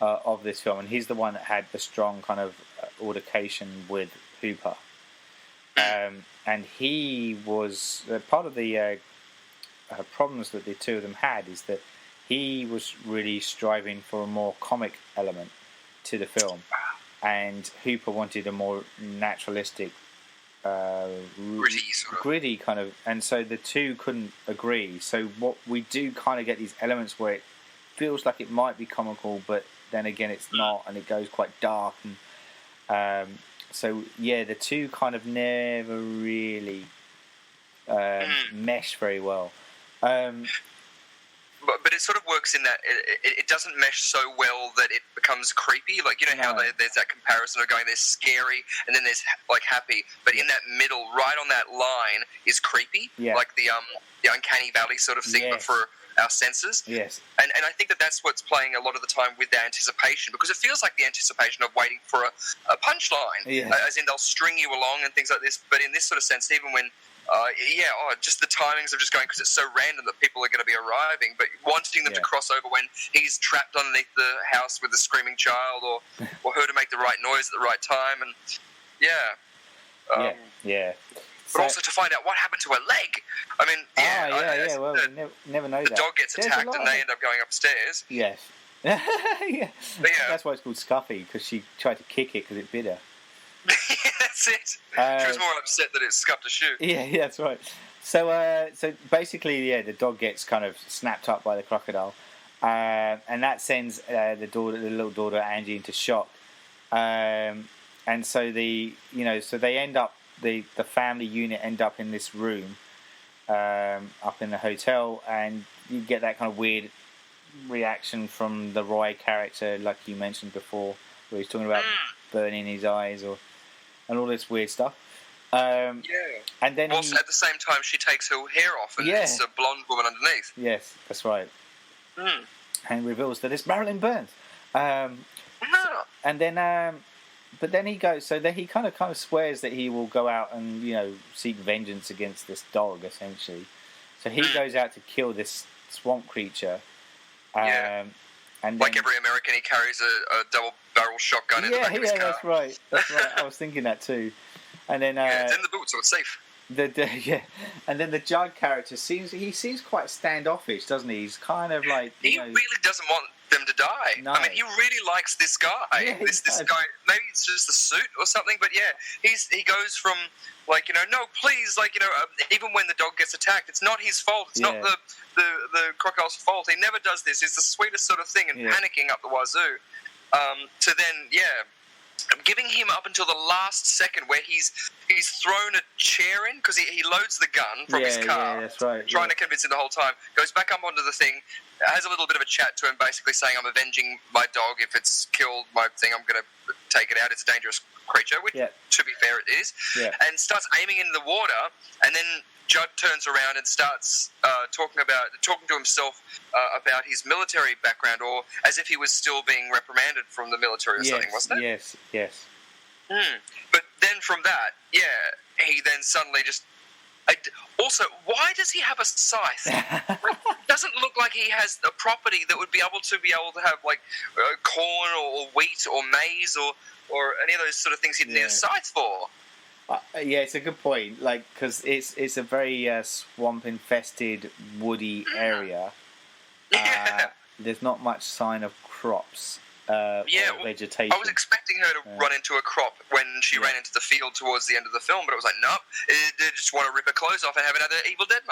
of this film, and he's the one that had the strong kind of altercation with Hooper. And he was part of the problems that the two of them had is that he was really striving for a more comic element to the film, and Hooper wanted a more naturalistic, gritty kind of, and so the two couldn't agree. So what we do kind of get these elements where it feels like it might be comical, but then again it's not, and it goes quite dark and. So yeah, the two kind of never really mesh very well. But it sort of works in that it doesn't mesh so well that it becomes creepy. Like, you know how there's that comparison of going, there's scary and then there's like happy. But in that middle, right on that line, is creepy. Yeah. Like the uncanny valley sort of thing, but for our senses. Yes. And I think that's what's playing a lot of the time with the anticipation, because it feels like the anticipation of waiting for a punchline, as in they'll string you along and things like this. But in this sort of sense, even when, just the timings of just going, because it's so random that people are going to be arriving, but wanting them to cross over when he's trapped underneath the house with a screaming child, or her to make the right noise at the right time, and But also to find out what happened to her leg. I mean, well, we never know the that. dog gets attacked and they end up going upstairs. Yes. That's why it's called Scuffy, because she tried to kick it because it bit her. That's it. She was more upset that it scuffed a shoe. Yeah, that's right. So basically, the dog gets kind of snapped up by the crocodile, and that sends the little daughter Angie into shock, and so they end up. The family unit end up in this room up in the hotel, and you get that kind of weird reaction from the Roy character, like you mentioned before, where he's talking about burning his eyes and all this weird stuff. And then also at the same time she takes her hair off and it's a blonde woman underneath. Yes, that's right. And reveals that it's Marilyn Burns. And then but then he goes. So then he kind of swears that he will go out and seek vengeance against this dog, essentially. So he goes out to kill this swamp creature. And like every American, he carries a double-barrel shotgun in the back of his car. That's right. I was thinking that too. And then it's in the boot, so it's safe. Yeah, and then the Judd character seems quite standoffish, doesn't he? He's kind of like he really doesn't want them to die. No. I mean, he really likes this guy. Yeah, this guy. Maybe it's just the suit or something, but yeah, he goes from like, you know, no, please, like, you know, even when the dog gets attacked, it's not his fault. It's not the crocodile's fault. He never does this. It's the sweetest sort of thing, and panicking up the wazoo. To then, giving him up until the last second, where he's thrown a chair in because he loads the gun from his car. Yeah, that's right. Trying to convince him the whole time. Goes back up onto the thing, has a little bit of a chat to him, basically saying, "I'm avenging my dog. If it's killed my thing, I'm going to take it out. It's a dangerous creature," which, to be fair, it is. Yeah. And starts aiming into the water, and then Judd turns around and starts talking to himself about his military background, or as if he was still being reprimanded from the military or something, wasn't it? Yes. But then from that, he then suddenly just... Also, why does he have a scythe? Doesn't look like he has a property that would be able to have like corn or wheat or maize or any of those sort of things he'd need a scythe for. It's a good point. Like, because it's a very swamp-infested, woody area. There's not much sign of crops. Or vegetation. I was expecting her to run into a crop when she ran into the field towards the end of the film, but it was like, nope, they just want to rip her clothes off and have another Evil Dead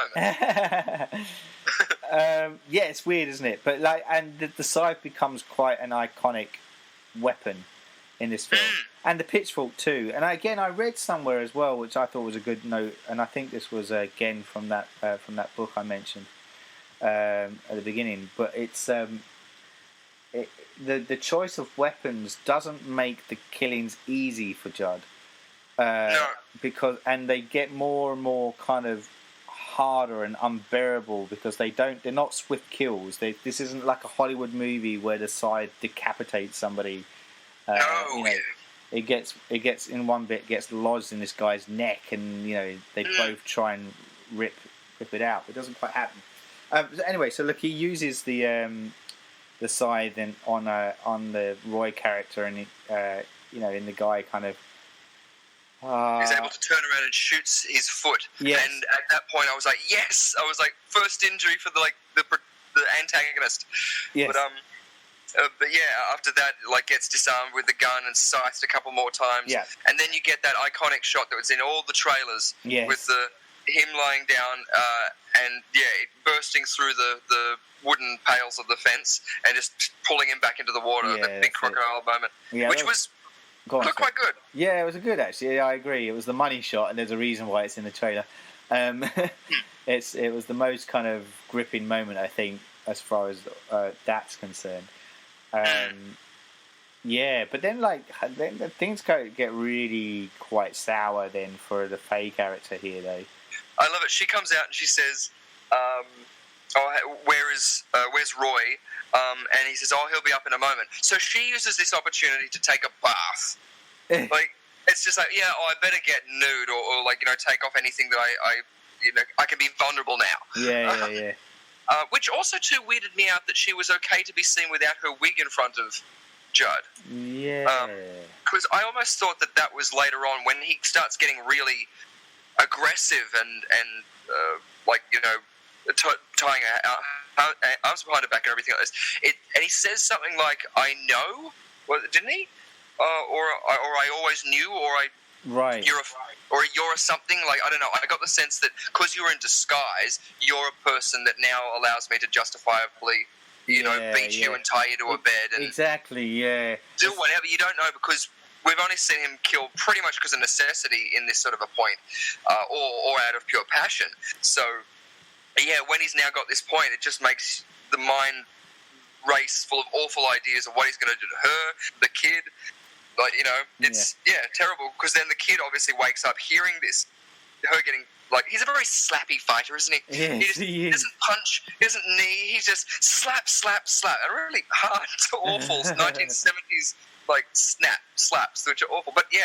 moment. It's weird, isn't it? But like, and the scythe becomes quite an iconic weapon in this film, and the pitchfork too. And again, I read somewhere as well, which I thought was a good note, and I think this was again from that book I mentioned at the beginning. But it's the choice of weapons doesn't make the killings easy for Judd, because they get more and more kind of harder and unbearable because they're not swift kills. This isn't like a Hollywood movie where the scythe decapitates somebody. It gets in one bit, gets lodged in this guy's neck, and they both try and rip it out. It doesn't quite happen. Anyway, so look, he uses the scythe on the Roy character, and in the guy kind of. He's able to turn around and shoots his foot. Yes. And at that point, I was like, yes! I was like, first injury for the antagonist. Yes. But after that, gets disarmed with the gun and scythed a couple more times. Yeah. And then you get that iconic shot that was in all the trailers with him lying down and bursting through the wooden pales of the fence and just pulling him back into the water. The big crocodile moment, which was looked quite good. Yeah, it was good actually. Yeah, I agree. It was the money shot, and there's a reason why it's in the trailer. It was the most kind of gripping moment, I think, as far as that's concerned. But then then things get really quite sour then for the Faye character here, though. I love it. She comes out and she says, where's Roy? And he says, he'll be up in a moment. So she uses this opportunity to take a bath. It's just like, I better get nude or take off anything that I can be vulnerable now. Yeah. Which also too weirded me out that she was okay to be seen without her wig in front of Judd. Yeah. Because I almost thought that was later on when he starts getting really aggressive and tying arms behind her back and everything like this. And he says something like, "I know," didn't he? Or I always knew, or you're a something, I don't know. I got the sense that because you're in disguise, you're a person that now allows me to justifiably, beat you and tie you to a bed and do whatever. You don't know, because we've only seen him kill pretty much because of necessity in this sort of a point, or out of pure passion. So, when he's now got this point, it just makes the mind race full of awful ideas of what he's going to do to her, the kid. It's terrible, because then the kid obviously wakes up hearing this, her getting, he's a very slappy fighter, isn't he? Yes, he doesn't punch, he doesn't knee, he just slap, and really hard to awful 1970s, slaps, which are awful. But the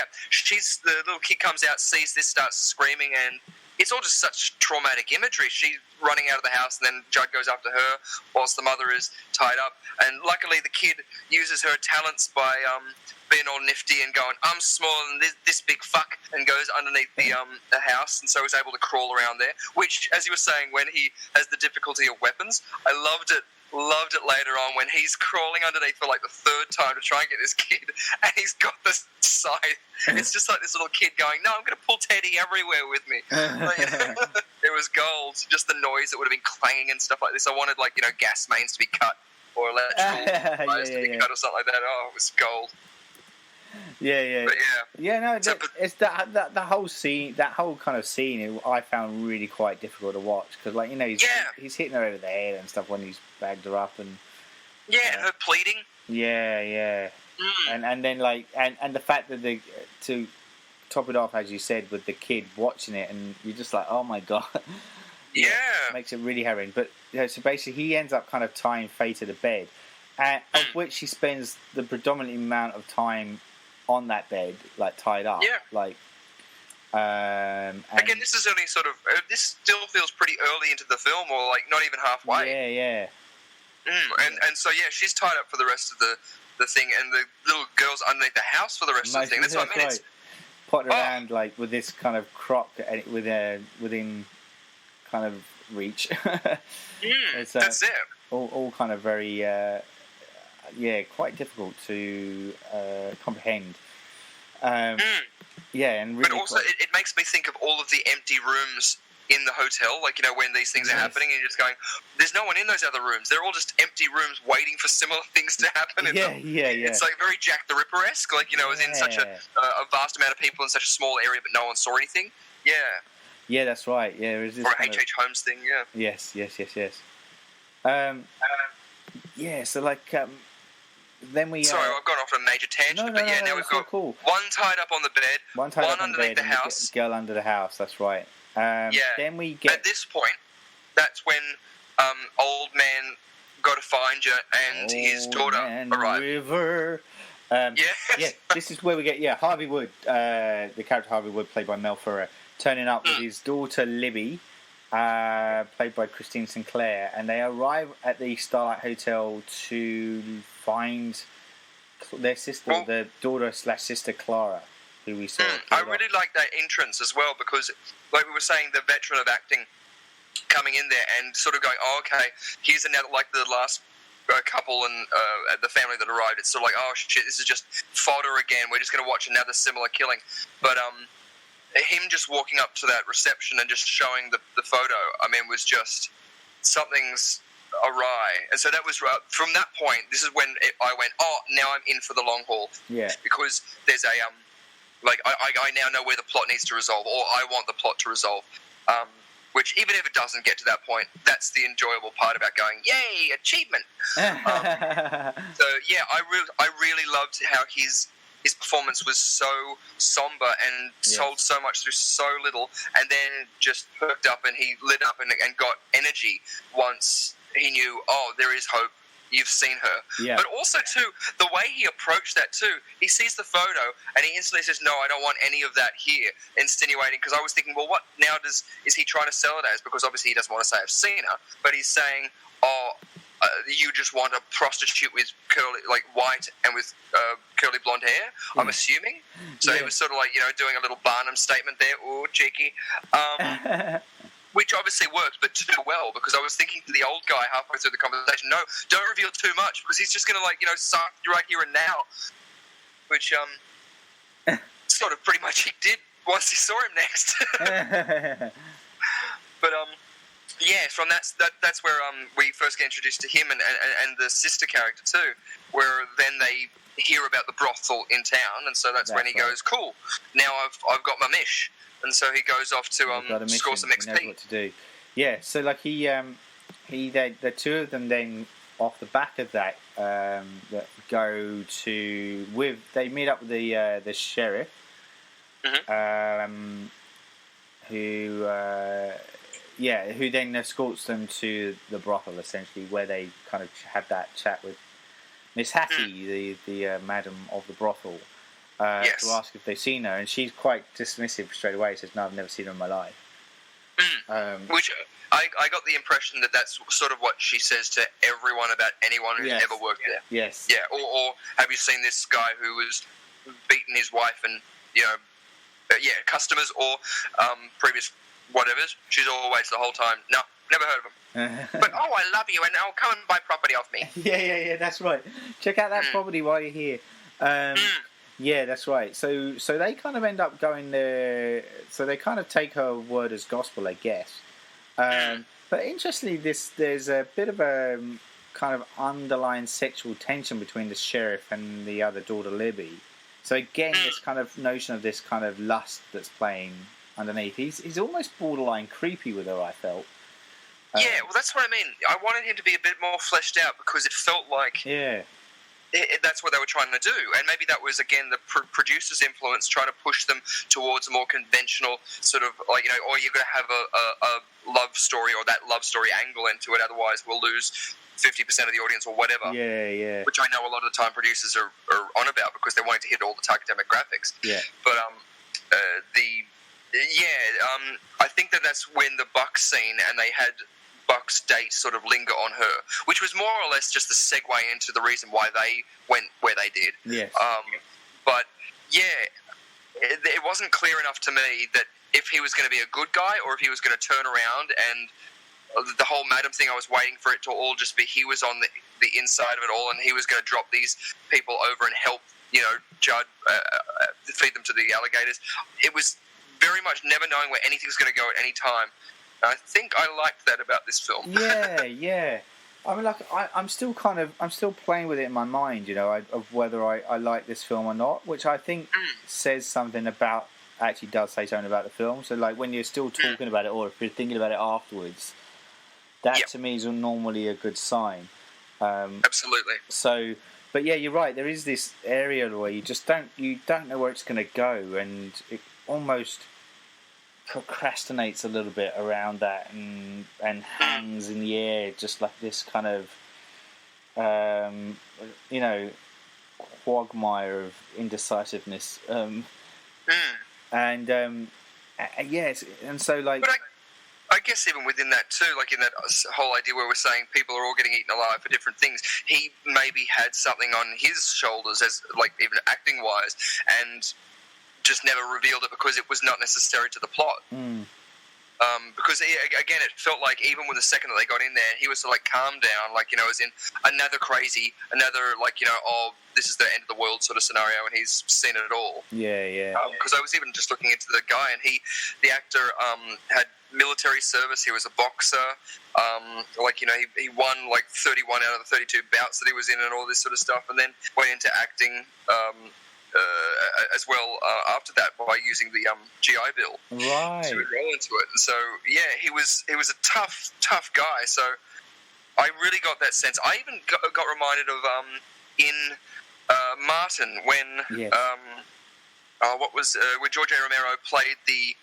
little kid comes out, sees this, starts screaming, and it's all just such traumatic imagery. She's running out of the house, and then Judd goes after her whilst the mother is tied up. And luckily, the kid uses her talents by being all nifty and going, I'm smaller than this big fuck, and goes underneath the house, and so he's able to crawl around there, which, as you were saying, when he has the difficulty of weapons, I loved it later on when he's crawling underneath for like the third time to try and get this kid, and he's got this scythe. It's just like this little kid going, no, I'm going to pull Teddy everywhere with me. Like, it was gold. Just the noise that would have been clanging and stuff like this. I wanted, like, gas mains to be cut or electrical wires to be cut or something like that. Oh, it was gold. Yeah. But No, it's the whole scene, that whole kind of scene, I found really quite difficult to watch because, like, he's hitting her over the head and stuff when he's bagged her up and and her pleading. Yeah. And then like and the fact that to top it off, as you said, with the kid watching it, and you're just like, oh my god. Yeah. Makes it really harrowing. But so basically he ends up kind of tying Faye to the bed, and of which he spends the predominant amount of time on that bed, like tied up. Yeah. Like again, this is only sort of this still feels pretty early into the film, or like not even halfway. Yeah. And so she's tied up for the rest of the thing, and the little girl's underneath the house for the rest of the thing. That's what I mean. Right. Potting around like with this kind of crock within kind of reach. That's it. All kind of very quite difficult to comprehend. Yeah, and really but also it makes me think of all of the empty rooms in the hotel, like, when these things are happening, and you're just going, there's no one in those other rooms. They're all just empty rooms waiting for similar things to happen in them. Yeah. It's like very Jack the Ripper-esque, like, as in such a vast amount of people in such a small area, but no one saw anything. Yeah. Yeah, that's right. Yeah, or a H.H. Holmes thing, yeah. Yes. So, like, then we... Sorry, I've gone off on a major tangent, but now we've got one tied up on the bed, one underneath the house. Girl under the house, that's right. Then we get... At this point, that's when old man got to find you and his daughter arrived. River. This is where we get Harvey Wood, the character Harvey Wood, played by Mel Ferrer, turning up with his daughter Libby, played by Christine Sinclair, and they arrive at the Starlight Hotel to find their sister, the daughter/sister Clara, who we saw. I really like that entrance as well, because, like we were saying, the veteran of acting coming in there and sort of going, oh, okay, here's another, like the last couple and the family that arrived. It's sort of like, oh shit, this is just fodder again. We're just going to watch another similar killing. But him just walking up to that reception and just showing the photo, I mean, was just something's awry. And so that was from that point. This is when I went, oh, now I'm in for the long haul. Yeah, because there's a like I now know where the plot needs to resolve, or I want the plot to resolve. Which, even if it doesn't get to that point, that's the enjoyable part about going, yay, achievement. So yeah, I really loved how his performance was so somber and told so much through so little, and then just perked up and he lit up and got energy once he knew, oh, there is hope. You've seen her. Yeah. But also, too, the way he approached that, too, he sees the photo and he instantly says, no, I don't want any of that here, insinuating, because I was thinking, well, what now is he trying to sell it as? Because obviously he doesn't want to say I've seen her, but he's saying, oh, you just want a prostitute with curly, like white and with curly blonde hair, I'm assuming. So he was sort of like, doing a little Barnum statement there, ooh, cheeky. Which obviously worked, but too well, because I was thinking to the old guy halfway through the conversation, no, don't reveal too much, because he's just going to, suck you right here and now. Which, sort of pretty much he did once he saw him next. But, from that's where we first get introduced to him and the sister character too, where then they hear about the brothel in town, and so that's when he goes, cool, now I've got my mish. And so he goes off to score some XP. He knows what to do. Yeah, so like the two of them then off the back of that go to they meet up with the sheriff, who then escorts them to the brothel, essentially, where they kind of have that chat with Miss Hattie, the madam of the brothel. To ask if they've seen her, and she's quite dismissive straight away. Says, "No, I've never seen her in my life." Which I got the impression that that's sort of what she says to everyone about anyone who's ever worked there. Yes. Yeah. Or have you seen this guy who was beaten his wife and, customers or previous whatevers. She's always the whole time, no, never heard of him. But, I love you, and I'll come and buy property off me. Yeah, that's right. Check out that property while you're here. Yeah, that's right. So they kind of end up going there. So they kind of take her word as gospel, I guess. But interestingly, there's a bit of a kind of underlying sexual tension between the sheriff and the other daughter, Libby. So again, this kind of notion of this kind of lust that's playing underneath. He's almost borderline creepy with her, I felt. Yeah, well, that's what I mean. I wanted him to be a bit more fleshed out because it felt like that's what they were trying to do. And maybe that was, again, the producer's influence, trying to push them towards a more conventional sort of, or you're going to have a love story or that love story angle into it, otherwise we'll lose 50% of the audience or whatever. Yeah. Which I know a lot of the time producers are on about because they're wanting to hit all the target demographics. Yeah. But I think that's when the Buck scene and they had Buck's date sort of linger on her, which was more or less just a segue into the reason why they went where they did. Yes. But it wasn't clear enough to me that if he was going to be a good guy or if he was going to turn around, and the whole madam thing, I was waiting for it to all just be he was on the inside of it all and he was going to drop these people over and help, Judd feed them to the alligators. It was very much never knowing where anything's going to go at any time. I think I liked that about this film. Yeah. I mean, I'm still playing with it in my mind, of whether I like this film or not, which I think says something about, actually does say something about the film. So, like, when you're still talking about it, or if you're thinking about it afterwards, that to me is normally a good sign. Absolutely. So, but yeah, you're right. There is this area where you don't know where it's going to go, and it almost procrastinates a little bit around that and hangs in the air just like this kind of quagmire of indecisiveness and so like, but I guess even within that too, like in that whole idea where we're saying people are all getting eaten alive for different things, he maybe had something on his shoulders as like even acting wise and just never revealed it because it was not necessary to the plot. Because again, it felt like even when the second that they got in there, he was sort of like calm down, like as in another this is the end of the world sort of scenario, and he's seen it all. Yeah. Because I was even just looking into the guy, and the actor had military service. He was a boxer. He won like 31 out of the 32 bouts that he was in, and all this sort of stuff, and then went into acting. As well after that by using the GI Bill to roll into it, and so he was a tough guy. So I really got that sense. I even got reminded of in Martin when when George A. Romero played the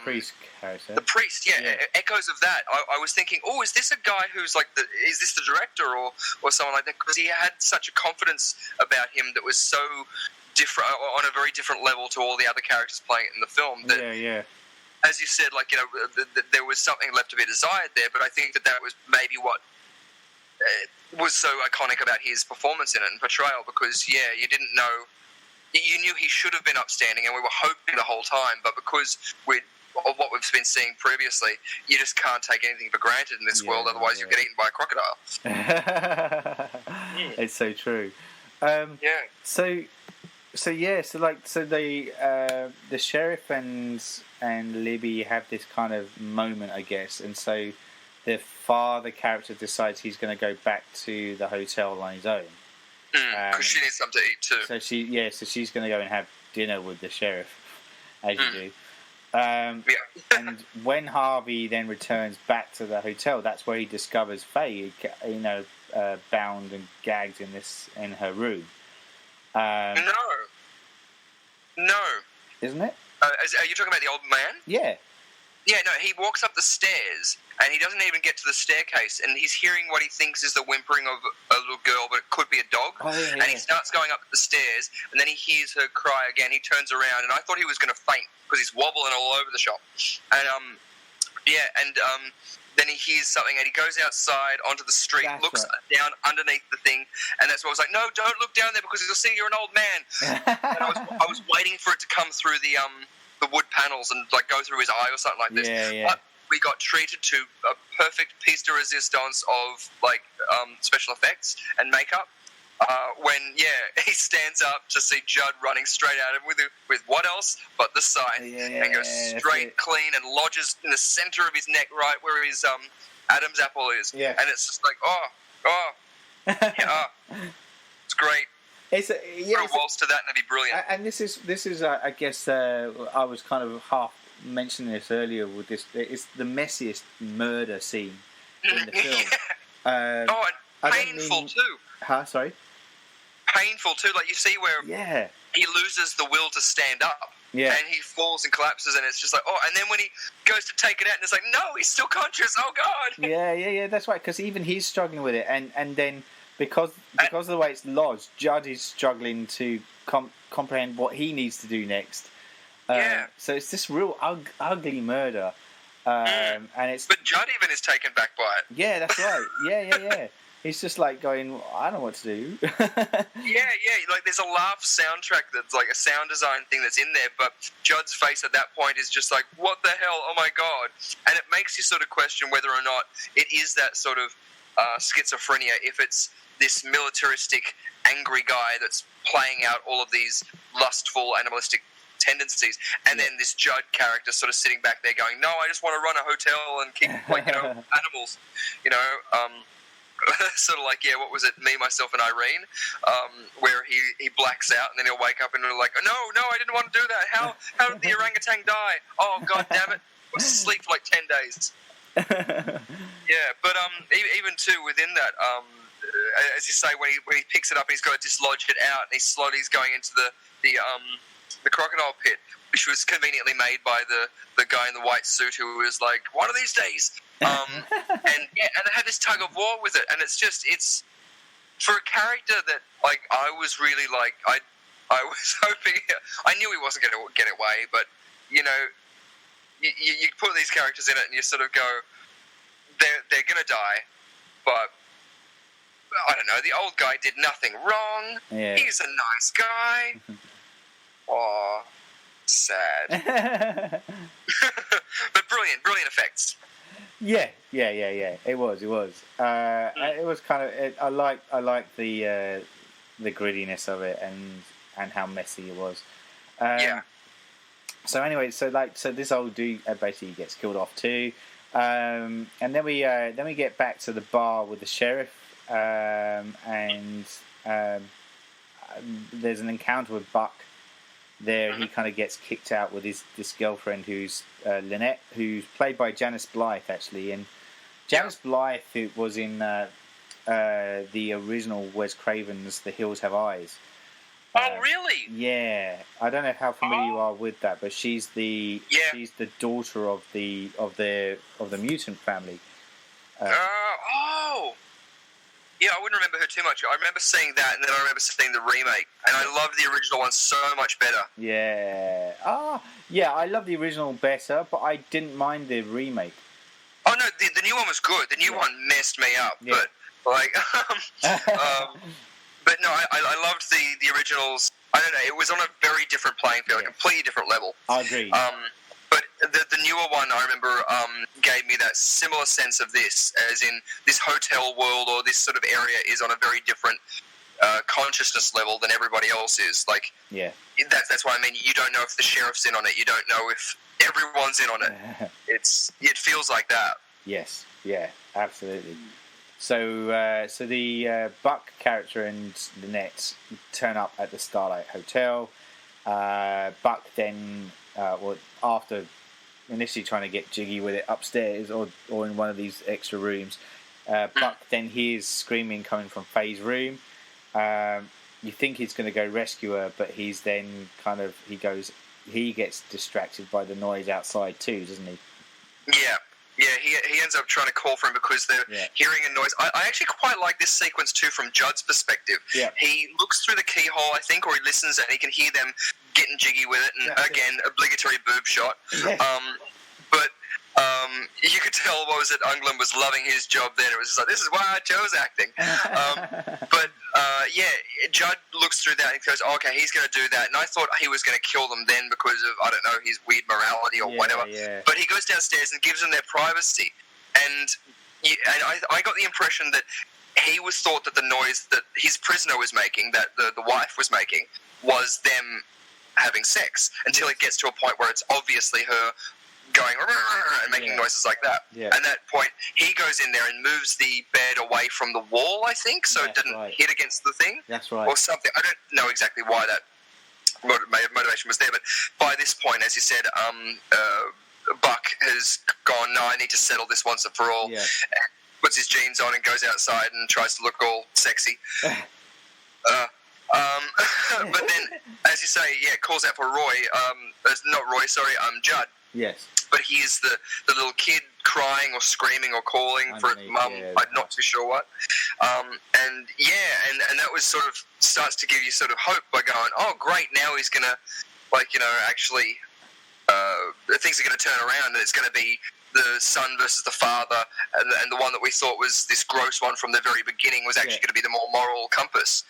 priest character. The priest, echoes of that. I was thinking, is this a guy who's like is this the director or someone like that? Because he had such a confidence about him that was so different, on a very different level to all the other characters playing it in the film. That, as you said, like there was something left to be desired there. But I think that was maybe what was so iconic about his performance in it and portrayal. Because you didn't know. You knew he should have been upstanding, and we were hoping the whole time. But because of what we've been seeing previously, you just can't take anything for granted in this world. Otherwise, you'll get eaten by a crocodile. It's so true. So the sheriff and Libby have this kind of moment, I guess, and so the father character decides he's going to go back to the hotel on his own. Because she needs something to eat too. So she's going to go and have dinner with the sheriff, as you do. And when Harvey then returns back to the hotel, that's where he discovers Faye, bound and gagged in her room. No. Isn't it? Are you talking about the old man? Yeah. Yeah, no, he walks up the stairs, and he doesn't even get to the staircase, and he's hearing what he thinks is the whimpering of a little girl, but it could be a dog. And he starts going up the stairs, and then he hears her cry again. He turns around, and I thought he was going to faint, because he's wobbling all over the shop. And Yeah, and then he hears something, and he goes outside onto the street, looks down underneath the thing, and that's why I was like, no, don't look down there because you'll see you're an old man. And I was waiting for it to come through the wood panels and like go through his eye or something like this. Yeah. But we got treated to a perfect piece de resistance of like special effects and makeup. When he stands up to see Judd running straight at him with what else but the scythe, and goes straight clean and lodges in the center of his neck, right where his Adam's apple is. Yeah. And it's just like it's great. It's a waltz to that and it'd be brilliant. And this is I guess I was kind of half mentioning this earlier with this. It's the messiest murder scene in the film. And painful too. Huh? Sorry. Painful too. Like you see where he loses the will to stand up. Yeah. And he falls and collapses, and it's just like, and then when he goes to take it out, and it's like, no, he's still conscious. Oh God. Yeah. That's right. Because even he's struggling with it, and then because of the way it's lodged, Judd is struggling to comprehend what he needs to do next. So it's this real ugly murder, and it's. But Judd even is taken back by it. Yeah, that's right. Yeah. He's just like going, I don't know what to do. Yeah. Like there's a laugh soundtrack that's like a sound design thing that's in there, but Judd's face at that point is just like, what the hell? Oh my God. And it makes you sort of question whether or not it is that sort of schizophrenia, if it's this militaristic, angry guy that's playing out all of these lustful, animalistic tendencies, and then this Judd character sort of sitting back there going, no, I just want to run a hotel and keep, animals, sort of like, what was it, Me, Myself and Irene, where he blacks out and then he'll wake up and he'll like, no, I didn't want to do that. How did the orangutan die? Oh, God damn it. I was asleep for like 10 days. But even too, within that, as you say, when he picks it up and he's got to dislodge it out and he's going into the crocodile pit, which was conveniently made by the guy in the white suit who was like, one of these days. And they had this tug of war with it, and it's for a character that like I was really like I was hoping, I knew he wasn't going to get away, but you put these characters in it and you sort of go, they're going to die, but I don't know, the old guy did nothing wrong. Yeah. He's a nice guy. Aw, sad. But brilliant effects. Yeah. It was. It was kind of. I like the grittiness of it and how messy it was. So anyway, so this old dude basically gets killed off too, and then we get back to the bar with the sheriff, and there's an encounter with Buck. There, he kind of gets kicked out with this girlfriend who's Lynette, who's played by Janice Blythe, actually. And Janice Blythe, who was in the original Wes Craven's The Hills Have Eyes. Oh, really? Yeah, I don't know how familiar you are with that, but she's the daughter of the mutant family. Yeah, I wouldn't remember her too much. I remember seeing that, and then I remember seeing the remake, and I loved the original one so much better. Yeah. I love the original better, but I didn't mind the remake. Oh no, the new one was good. The new one messed me up, but like, but no, I loved the originals. I don't know, it was on a very different playing field, a completely different level. I agree. But the newer one, I remember, gave me that similar sense of this, as in this hotel world or this sort of area is on a very different consciousness level than everybody else is. Like, that's why I mean, you don't know if the sheriff's in on it. You don't know if everyone's in on it. It feels like that. Yes, yeah, absolutely. So the Buck character and Lynette turn up at the Starlight Hotel. Buck then, after initially trying to get jiggy with it upstairs or in one of these extra rooms, Buck then hears screaming coming from Faye's room. You think he's going to go rescue her, but he's then he gets distracted by the noise outside too, doesn't he? Yeah, he ends up trying to call for him because they're hearing a noise. I actually quite like this sequence too from Judd's perspective. Yeah. He looks through the keyhole, I think, or he listens and he can hear them getting jiggy with it. And again, obligatory boob shot. Yeah. But You could tell, Englund was loving his job then. It was just like, this is why I chose acting. Judd looks through that and goes, oh, okay, he's going to do that. And I thought he was going to kill them then because of, I don't know, his weird morality or whatever. Yeah. But he goes downstairs and gives them their privacy. And I got the impression that he was thought that the noise that his prisoner was making, that the wife was making, was them having sex, until it gets to a point where it's obviously her going and making noises like that. Yeah. And at that point, he goes in there and moves the bed away from the wall, I think, so it didn't hit against the thing. That's right. Or something. I don't know exactly why that motivation was there, but by this point, as you said, Buck has gone, no, I need to settle this once and for all. Yeah. And puts his jeans on and goes outside and tries to look all sexy. But then, as you say, calls out for Roy. Not Roy, sorry, Judd. Yes. But he is the little kid crying or screaming or calling for his mum. I'm not too sure what. And that was sort of starts to give you sort of hope by going, oh, great, now he's going to, actually, things are going to turn around and it's going to be the son versus the father, and the one that we thought was this gross one from the very beginning was actually going to be the more moral compass,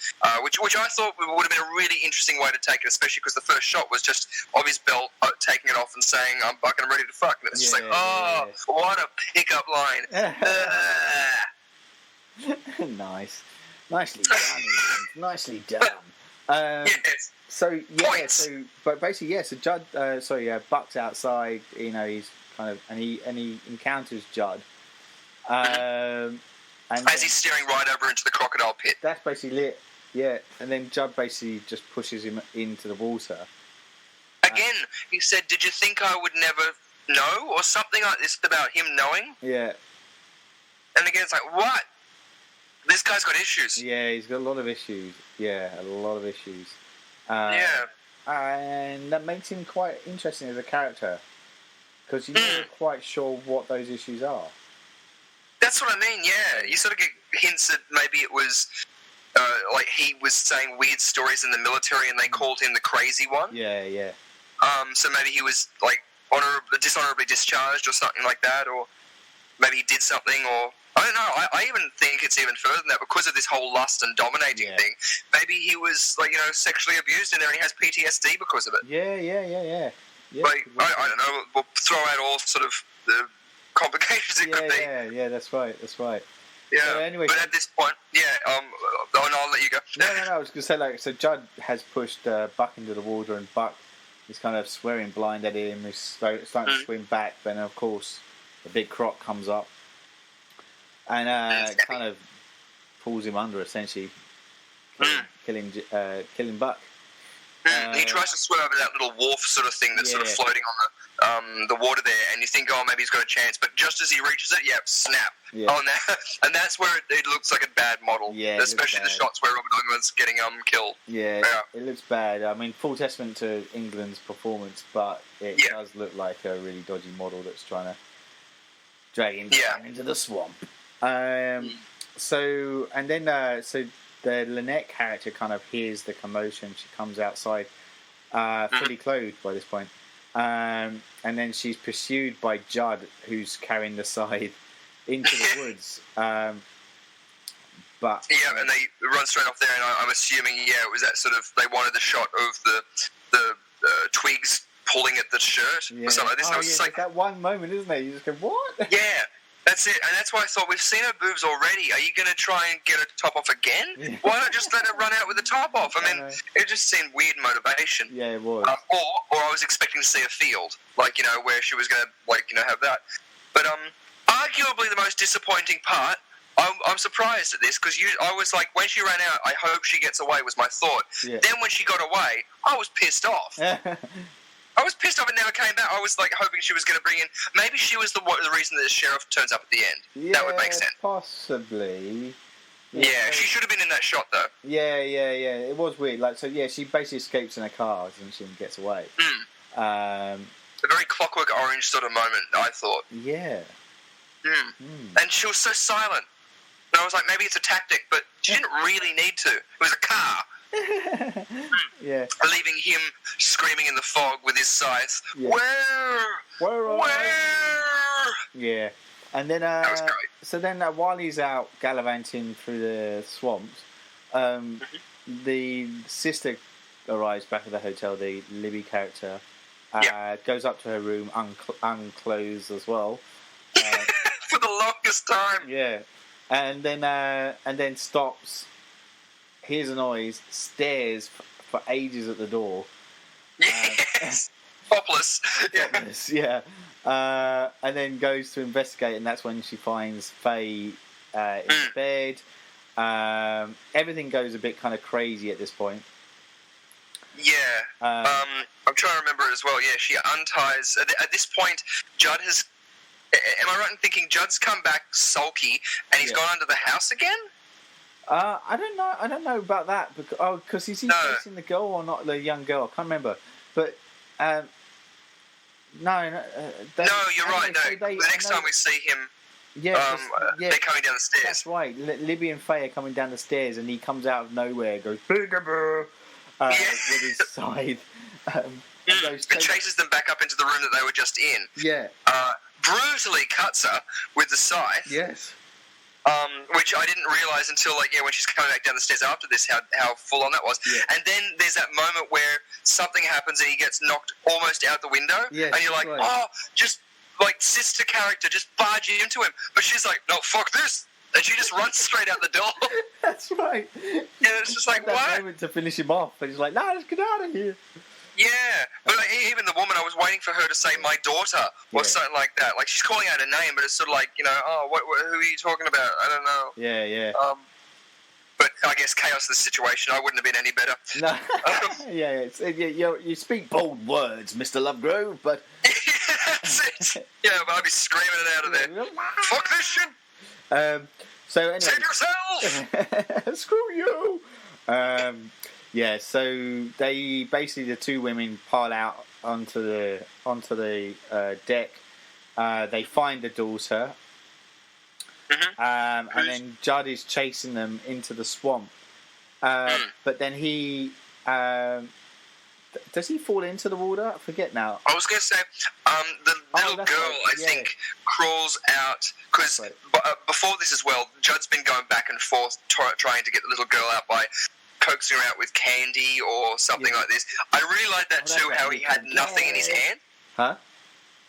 which I thought would have been a really interesting way to take it, especially because the first shot was just of his belt taking it off and saying, I'm fucking ready to fuck, and it's just like, what a pickup line. Nice. Nicely done, Ethan. Nicely done. Yes. So, Points. but basically, so Judd, Buck's outside, he's kind of, and he encounters Judd. And as he's staring right over into the crocodile pit. That's basically it, yeah. And then Judd basically just pushes him into the water. Again, he said, did you think I would never know? Or something like this about him knowing? Yeah. And again, it's like, what? This guy's got issues. Yeah, he's got a lot of issues. Yeah, a lot of issues. And that makes him quite interesting as a character. Because you're not quite sure what those issues are. That's what I mean, yeah. You sort of get hints that maybe it was, like he was saying weird stories in the military and they called him the crazy one. Yeah. So maybe he was, like, dishonorably discharged or something like that, or maybe he did something, or... I don't know, I even think it's even further than that, because of this whole lust and dominating thing. Maybe he was, sexually abused in there and he has PTSD because of it. Yeah. Like, I don't know, we'll throw out all sort of the complications it could be. Yeah, that's right. Yeah, so anyway, but at this point, I'll let you go. No, I was going to say, so Judd has pushed Buck into the water, and Buck is kind of swearing blind at him, he's starting to swim back, then of course the big croc comes up, and kind of pulls him under, essentially, killing Buck. He tries to swim over that little wharf sort of thing that's sort of floating on the water there, and you think, oh, maybe he's got a chance. But just as he reaches it, snap. Yeah. Oh, and that's where it looks like a bad model. Yeah, especially the shots where Robert Englund's getting killed. Yeah, it looks bad. I mean, full testament to England's performance, but it does look like a really dodgy model that's trying to drag him down into the swamp. So the Lynette character kind of hears the commotion. She comes outside, fully clothed by this point. And then she's pursued by Judd, who's carrying the scythe into the woods. And they run straight off there, and I'm assuming, it was that sort of, they wanted the shot of the twigs pulling at the shirt or something like this. Oh, it's like that one moment, isn't it? You just go, what? Yeah. That's it, and that's why I thought, we've seen her boobs already. Are you going to try and get her top off again? Yeah. Why not just let her run out with the top off? I mean, it just seemed weird motivation. Yeah, it was. Or I was expecting to see a field, where she was going to, have that. But arguably the most disappointing part, I'm surprised at this, because I was like, when she ran out, I hope she gets away, was my thought. Yeah. Then when she got away, I was pissed off. I was pissed off it never came back. I was hoping she was going to bring in. Maybe she was the reason that the sheriff turns up at the end. Yeah, that would make sense. Possibly. Yeah, she should have been in that shot though. Yeah. It was weird. She basically escapes in a car and she gets away. A very Clockwork Orange sort of moment, I thought. Yeah. And she was so silent. And I was like, maybe it's a tactic, but she didn't really need to. It was a car. Yeah. Leaving him screaming in the fog with his scythe. Yeah. Where? Yeah. And then, That was great. so then while he's out gallivanting through the swamps, the sister arrives back at the hotel, the Libby character, goes up to her room, unclothes as well. For the longest time. Yeah. And then stops, hears a noise, stares for ages at the door. Yes. Topless. Yeah. And then goes to investigate, and that's when she finds Faye in bed. Everything goes a bit kind of crazy at this point. Yeah. I'm trying to remember it as well. Yeah, she unties... At this point, Judd has... Am I right in thinking Judd's come back sulky, and he's gone under the house again? I don't know about that, because is he chasing the girl or not, the young girl? I can't remember. But... No, you're right. No, the next time we see him, they're coming down the stairs. That's right. Libby and Faye are coming down the stairs, and he comes out of nowhere, goes with his scythe, and chases them back up into the room that they were just in. Yeah. Brutally cuts her with the scythe. Yes. Which I didn't realise until when she's coming back down the stairs after this, how full on that was. Yeah. And then there's that moment where something happens and he gets knocked almost out the window, and you're like, just like sister character, just barge into him. But she's like, no, fuck this, and she just runs straight out the door. That's right. Yeah, it's just like, that what? moment to finish him off, and he's like, nah, let's get out of here. Yeah, but even the woman, I was waiting for her to say my daughter or something like that. Like, she's calling out a name, but it's sort of like, who are you talking about? I don't know. Yeah. But I guess chaos of the situation, I wouldn't have been any better. No. You speak bold words, Mr. Lovegrove, but... That's it. Yeah, but I'd be screaming it out of there. Fuck this shit! So anyway... Save yourself! Screw you! So they basically, the two women pile out onto the deck. They find the daughter, and then Judd is chasing them into the swamp. But then he does he fall into the water? I forget now. I was going to say the little girl, I think, crawls out because before this as well, Judd's been going back and forth trying to get the little girl out by coaxing her out with candy or something like this. I really liked that too, how he had nothing in his hand. Huh?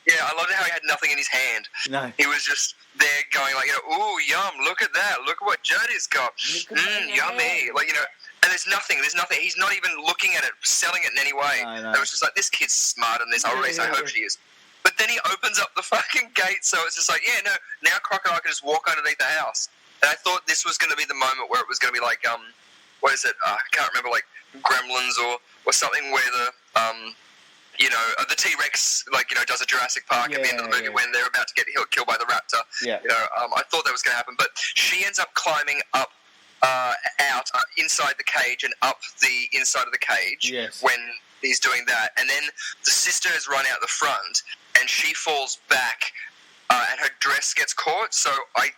Yeah, I loved how he had nothing in his hand. No. He was just there going like, ooh, yum, look at that. Look at what Judd has got. Yummy. Like, and there's nothing. He's not even looking at it, selling it in any way. No. It was just like, this kid's smart in this. I hope she is. But then he opens up the fucking gate, so it's just like, now Crocodile can just walk underneath the house. And I thought this was going to be the moment where it was going to be like, what is it? I can't remember, like Gremlins or something where the T-Rex, does a Jurassic Park at the end of the movie when they're about to get killed by the raptor. Yeah. I thought that was going to happen, but she ends up climbing up, out inside the cage and up the inside of the cage when he's doing that, and then the sister has run out the front and she falls back. And her dress gets caught, so I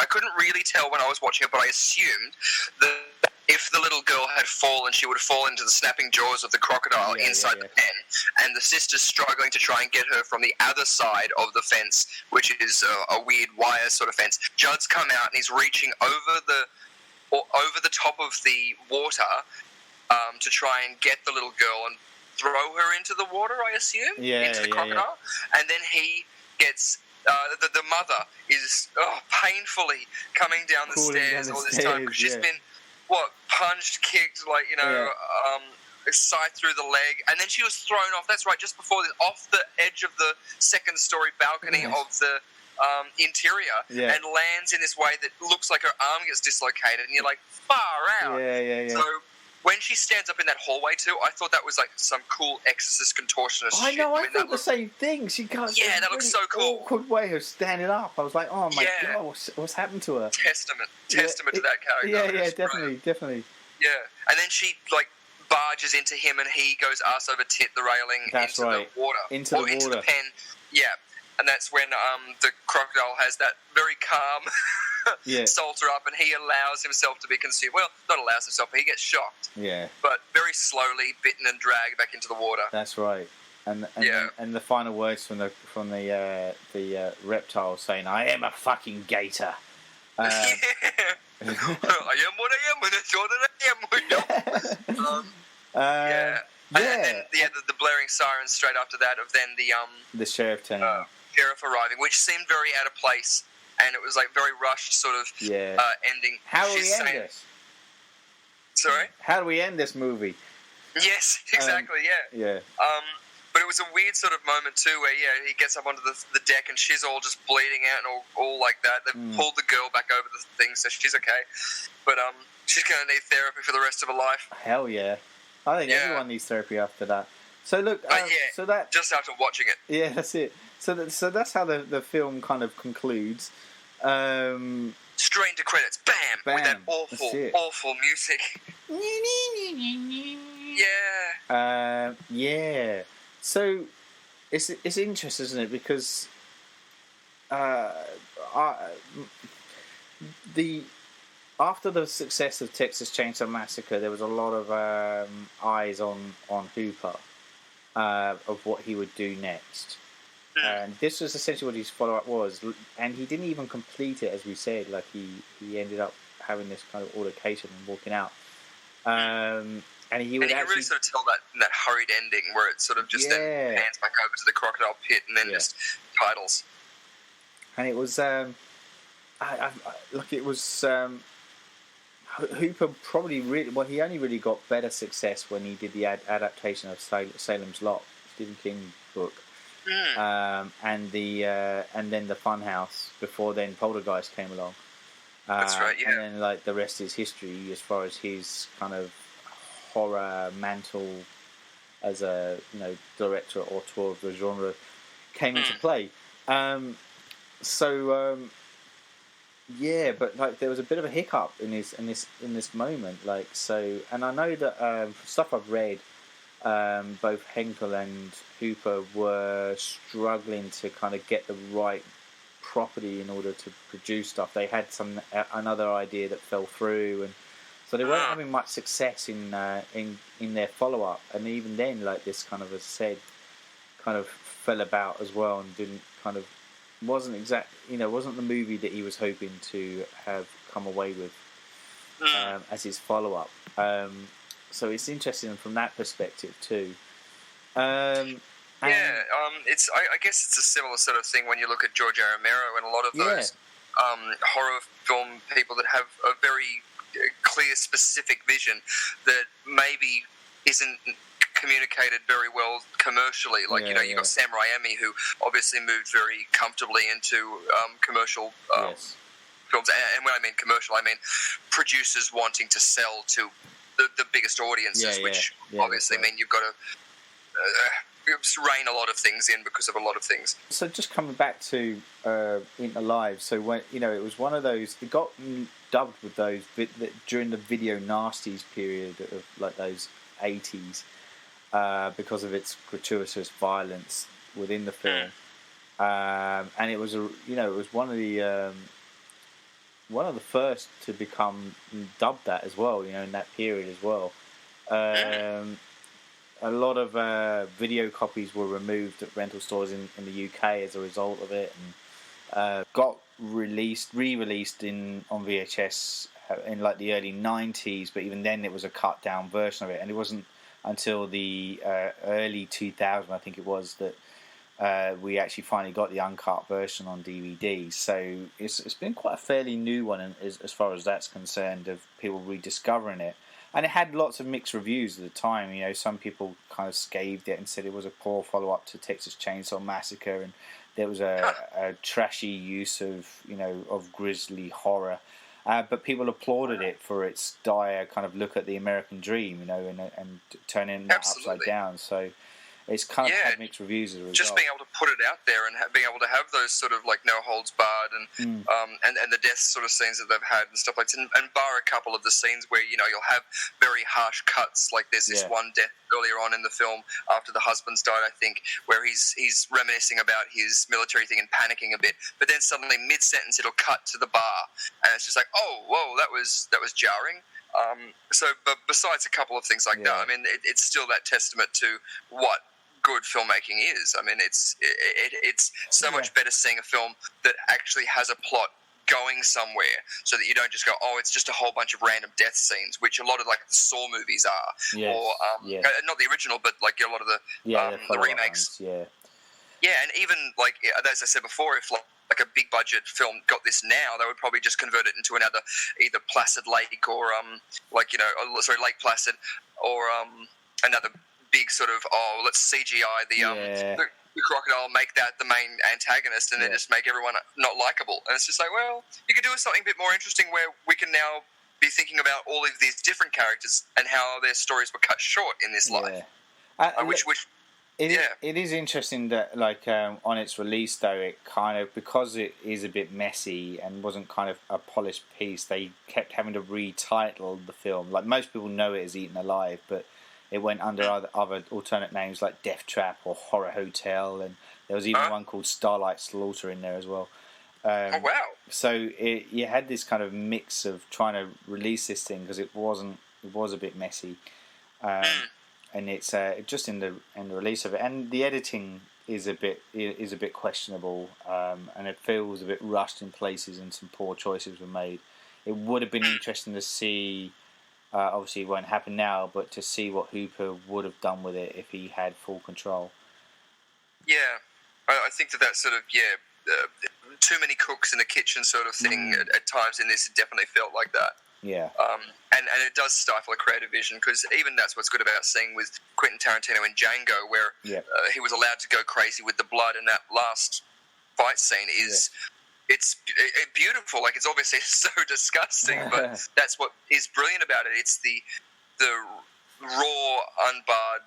couldn't really tell when I was watching it, but I assumed that if the little girl had fallen, she would fall into the snapping jaws of the crocodile inside the pen, and the sister's struggling to try and get her from the other side of the fence, which is a weird wire sort of fence. Judd's come out and he's reaching over the top of the water to try and get the little girl and throw her into the water, I assume, into the crocodile, and then he gets... the mother is painfully coming down the stairs all this time because she's been punched, kicked, a scythe through the leg, and then she was thrown off. That's right, just before this, off the edge of the second-story balcony of the interior, and lands in this way that looks like her arm gets dislocated, and you're like, far out. So when she stands up in that hallway too, I thought that was like some cool Exorcist contortionist shit. I thought the same thing. She got that looks so cool. Awkward way of standing up. I was like, oh my god, what's happened to her? Testament to that character. Definitely. Yeah, and then she barges into him, and he goes ass over tit the railing the water, into the pen. Yeah, and that's when the crocodile has that very calm. Salter up, and he allows himself to be consumed. Well, not allows himself, but he gets shocked. Yeah. But very slowly bitten and dragged back into the water. That's right. and the final words from the reptile saying, "I am a fucking gator." I am what I am, and that's all that I am. Yeah. And then the blaring sirens straight after that of then the sheriff turning up. Sheriff arriving, which seemed very out of place, and it was like very rushed sort of ending. How do we end this? Sorry? How do we end this movie? Yes, exactly, Yeah. But it was a weird sort of moment too, where he gets up onto the deck and she's all just bleeding out and all like that. They've pulled the girl back over the thing, so she's okay. But she's going to need therapy for the rest of her life. Hell yeah! I think everyone needs therapy after that. So look, so that just after watching it. Yeah, that's it. So that's how the film kind of concludes. Straight into credits, bam, with that awful music. Yeah. So it's interesting, isn't it? Because after the success of Texas Chainsaw Massacre, there was a lot of eyes on Hooper of what he would do next. And this was essentially what his follow-up was, and he didn't even complete it, as we said. Like he ended up having this kind of altercation and walking out. And you can really sort of tell that hurried ending where it sort of just then pans back over to the crocodile pit and then just titles. And it was Hooper probably he only really got better success when he did the adaptation of Salem's Lot, Stephen King book. And then the Funhouse. Before then, Poltergeist came along. That's right. Yeah. And then the rest is history as far as his kind of horror mantle as a director or auteur of the genre came into play. But there was a bit of a hiccup in this moment. And I know that stuff I've read. Both Henkel and Hooper were struggling to kind of get the right property in order to produce stuff. They had another idea that fell through, and so they weren't having much success in their follow up. And even then, this kind of, as I said, kind of fell about as well, and wasn't the movie that he was hoping to have come away with as his follow up. So it's interesting from that perspective too. I guess it's a similar sort of thing when you look at George A. Romero and a lot of those horror film people that have a very clear, specific vision that maybe isn't communicated very well commercially. You got Sam Raimi, who obviously moved very comfortably into commercial films. And when I mean commercial, I mean producers wanting to sell to the biggest audiences, which obviously mean you've got to rein a lot of things in because of a lot of things. So just coming back to Into Live, so when it was one of those, it got dubbed with those during the video nasties period of those 80s because of its gratuitous violence within the film, and it was it was one of the first to become dubbed that as well, in that period as well. A lot of video copies were removed at rental stores in the UK as a result of it, and got re-released on VHS in the early 90s, but even then it was a cut down version of it, and it wasn't until the early 2000s, I think it was, that we actually finally got the uncut version on DVD. So it's been quite a fairly new one as far as that's concerned, of people rediscovering it. And it had lots of mixed reviews at the time. Some people kind of scathed it and said it was a poor follow-up to Texas Chainsaw Massacre, and there was a trashy use of grisly horror. But people applauded it for its dire kind of look at the American dream, and turning that upside down. So it's kind of had mixed reviews as a result. Just being able to put it out there and being able to have those sort of no holds barred and the death sort of scenes that they've had and stuff like that, and bar a couple of the scenes where you'll have very harsh cuts. Like there's this one death earlier on in the film after the husband's died, I think, where he's reminiscing about his military thing and panicking a bit, but then suddenly mid sentence it'll cut to the bar and it's just like, oh whoa, that was jarring. But besides a couple of things like that, I mean, it's still that testament to what good filmmaking is. I mean, it's so much better seeing a film that actually has a plot going somewhere, so that you don't just go, oh, it's just a whole bunch of random death scenes, which a lot of like the Saw movies are, or not the original, but like a lot of the remakes. Ones, and even like as I said before, if like a big budget film got this now, they would probably just convert it into another either Placid Lake or Lake Placid, or another big sort of let's CGI the crocodile, make that the main antagonist, and then just make everyone not likable. And it's just like, well, you could do something a bit more interesting where we can now be thinking about all of these different characters and how their stories were cut short in this life. It is interesting that, like, on its release, though, it kind of, because it is a bit messy and wasn't kind of a polished piece, they kept having to retitle the film. Like, most people know it as Eaten Alive, but it went under other alternate names like Death Trap or Horror Hotel, and there was even one called Starlight Slaughter in there as well. Oh, wow. So you had this kind of mix of trying to release this thing, because it was a bit messy. And it's just in the release of it, and the editing is a bit questionable, and it feels a bit rushed in places, and some poor choices were made. It would have been interesting to see. Obviously, it won't happen now, but to see what Hooper would have done with it if he had full control. Yeah, I think that sort of too many cooks in the kitchen sort of thing at times in this. It definitely felt like that. Yeah. And it does stifle a creative vision, because even that's what's good about seeing with Quentin Tarantino in Django, where he was allowed to go crazy with the blood, and that last fight scene is it's beautiful. Like, it's obviously so disgusting, but that's what is brilliant about it. It's the raw, unbarred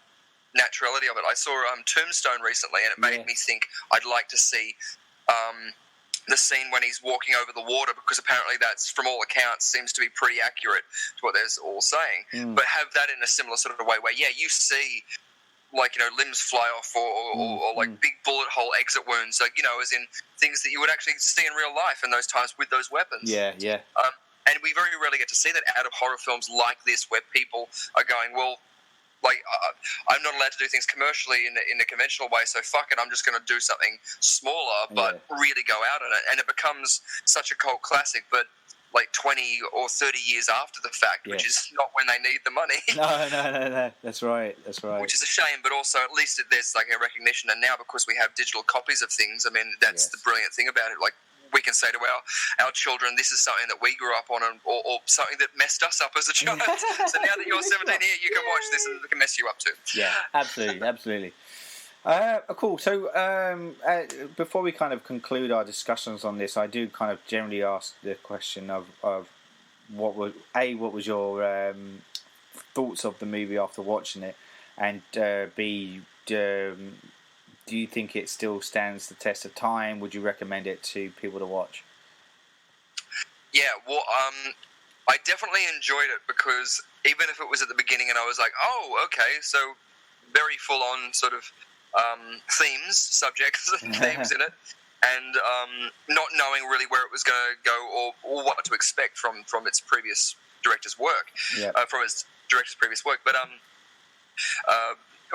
naturality of it. I saw Tombstone recently, and it made me think I'd like to see the scene when he's walking over the water, because apparently that's, from all accounts, seems to be pretty accurate to what they're all saying. But have that in a similar sort of way where, you see, like, limbs fly off, or like big bullet hole exit wounds, like, as in things that you would actually see in real life in those times with those weapons. Yeah. And we very rarely get to see that out of horror films like this, where people are going, well, like, I'm not allowed to do things commercially in a conventional way, so fuck it, I'm just going to do something smaller, but really go out on it. And it becomes such a cult classic, but like 20 or 30 years after the fact, which is not when they need the money. No. That's right. Which is a shame, but also at least there's like a recognition. And now, because we have digital copies of things, I mean, that's the brilliant thing about it. Like, we can say to our children, this is something that we grew up on, or something that messed us up as a child. So now that you're 17 here, you can watch this and it can mess you up too. Yeah, absolutely. Cool. So before we kind of conclude our discussions on this, I do kind of generally ask the question of what was your thoughts of the movie after watching it, and B, do you think it still stands the test of time? Would you recommend it to people to watch? Yeah, well, I definitely enjoyed it, because even if it was at the beginning and I was like, oh, okay, so very full-on sort of subjects and themes in it, and not knowing really where it was going to go, or what to expect from its previous director's work, from its director's previous work. But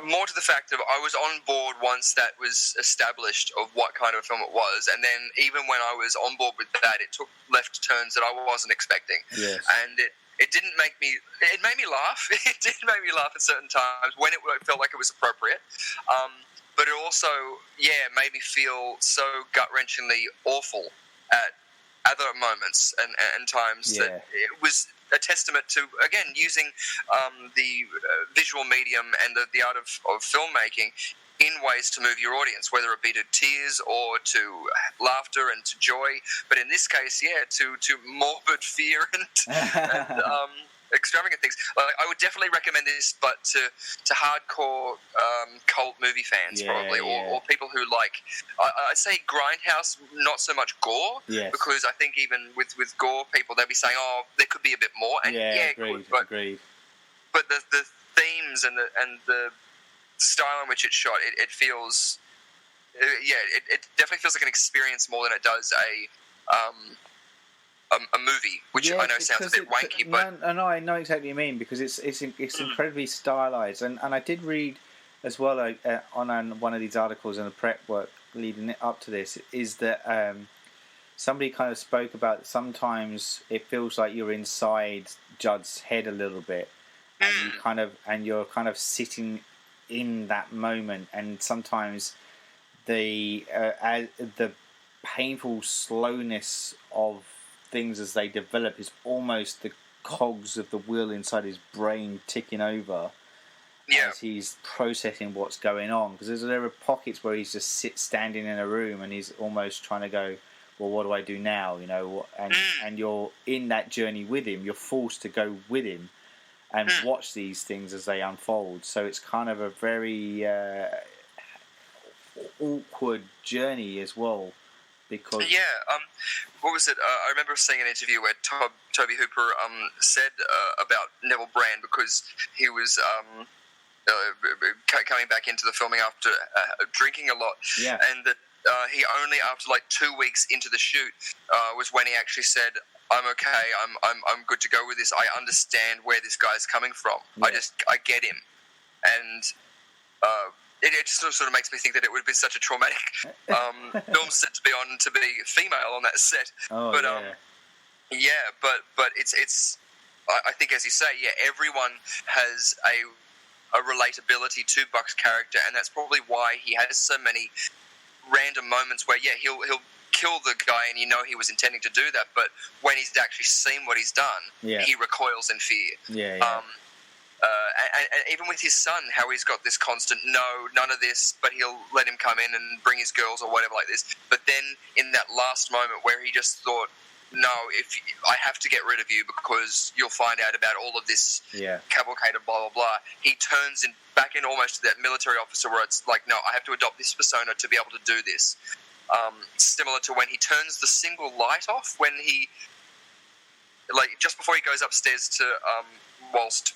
more to the fact of, I was on board once that was established of what kind of a film it was, and then even when I was on board with that, it took left turns that I wasn't expecting. Yes. And it didn't make me... It made me laugh. It did make me laugh at certain times when it felt like it was appropriate. But it also, made me feel so gut-wrenchingly awful at other moments and times that it was a testament to, again, using the visual medium and the art of filmmaking in ways to move your audience, whether it be to tears or to laughter and to joy. But in this case, to morbid fear and extravagant things. I would definitely recommend this, but to hardcore cult movie fans, probably, or people who like, I'd say Grindhouse, not so much gore, because I think even with gore people, they'll be saying, oh, there could be a bit more, and agreed. But the themes and the style in which it's shot, it feels, it definitely feels like an experience more than it does a movie, which I know sounds a bit wanky, but no, I know exactly what you mean, because it's incredibly stylized, and I did read as well, on one of these articles in the prep work leading it up to this, is that somebody kind of spoke about that sometimes it feels like you're inside Judd's head a little bit, and you're kind of sitting in that moment, and sometimes the painful slowness of things as they develop is almost the cogs of the wheel inside his brain ticking over as he's processing what's going on. Because there are pockets where he's just standing in a room and he's almost trying to go, well, what do I do now? You know, and you're in that journey with him. You're forced to go with him and watch these things as they unfold. So it's kind of a very awkward journey as well. Because what was it? I remember seeing an interview where Tobe Hooper said about Neville Brand, because he was coming back into the filming after drinking a lot, and that he only after like 2 weeks into the shoot was when he actually said, "I'm okay. I'm good to go with this. I understand where this guy's coming from. I get him," and. It just sort of makes me think that it would be such a traumatic film set to be on, to be female on that set. But it's I think, as you say, everyone has a relatability to Buck's character, and that's probably why he has so many random moments where he'll kill the guy and you know he was intending to do that, but when he's actually seen what he's done, he recoils in fear. And even with his son, how he's got this constant, no, none of this, but he'll let him come in and bring his girls or whatever like this. But then in that last moment where he just thought, no, I have to get rid of you because you'll find out about all of this cavalcade of blah, blah, blah, he turns back in almost to that military officer where it's like, no, I have to adopt this persona to be able to do this. Similar to when he turns the single light off, when he, like, just before he goes upstairs to... whilst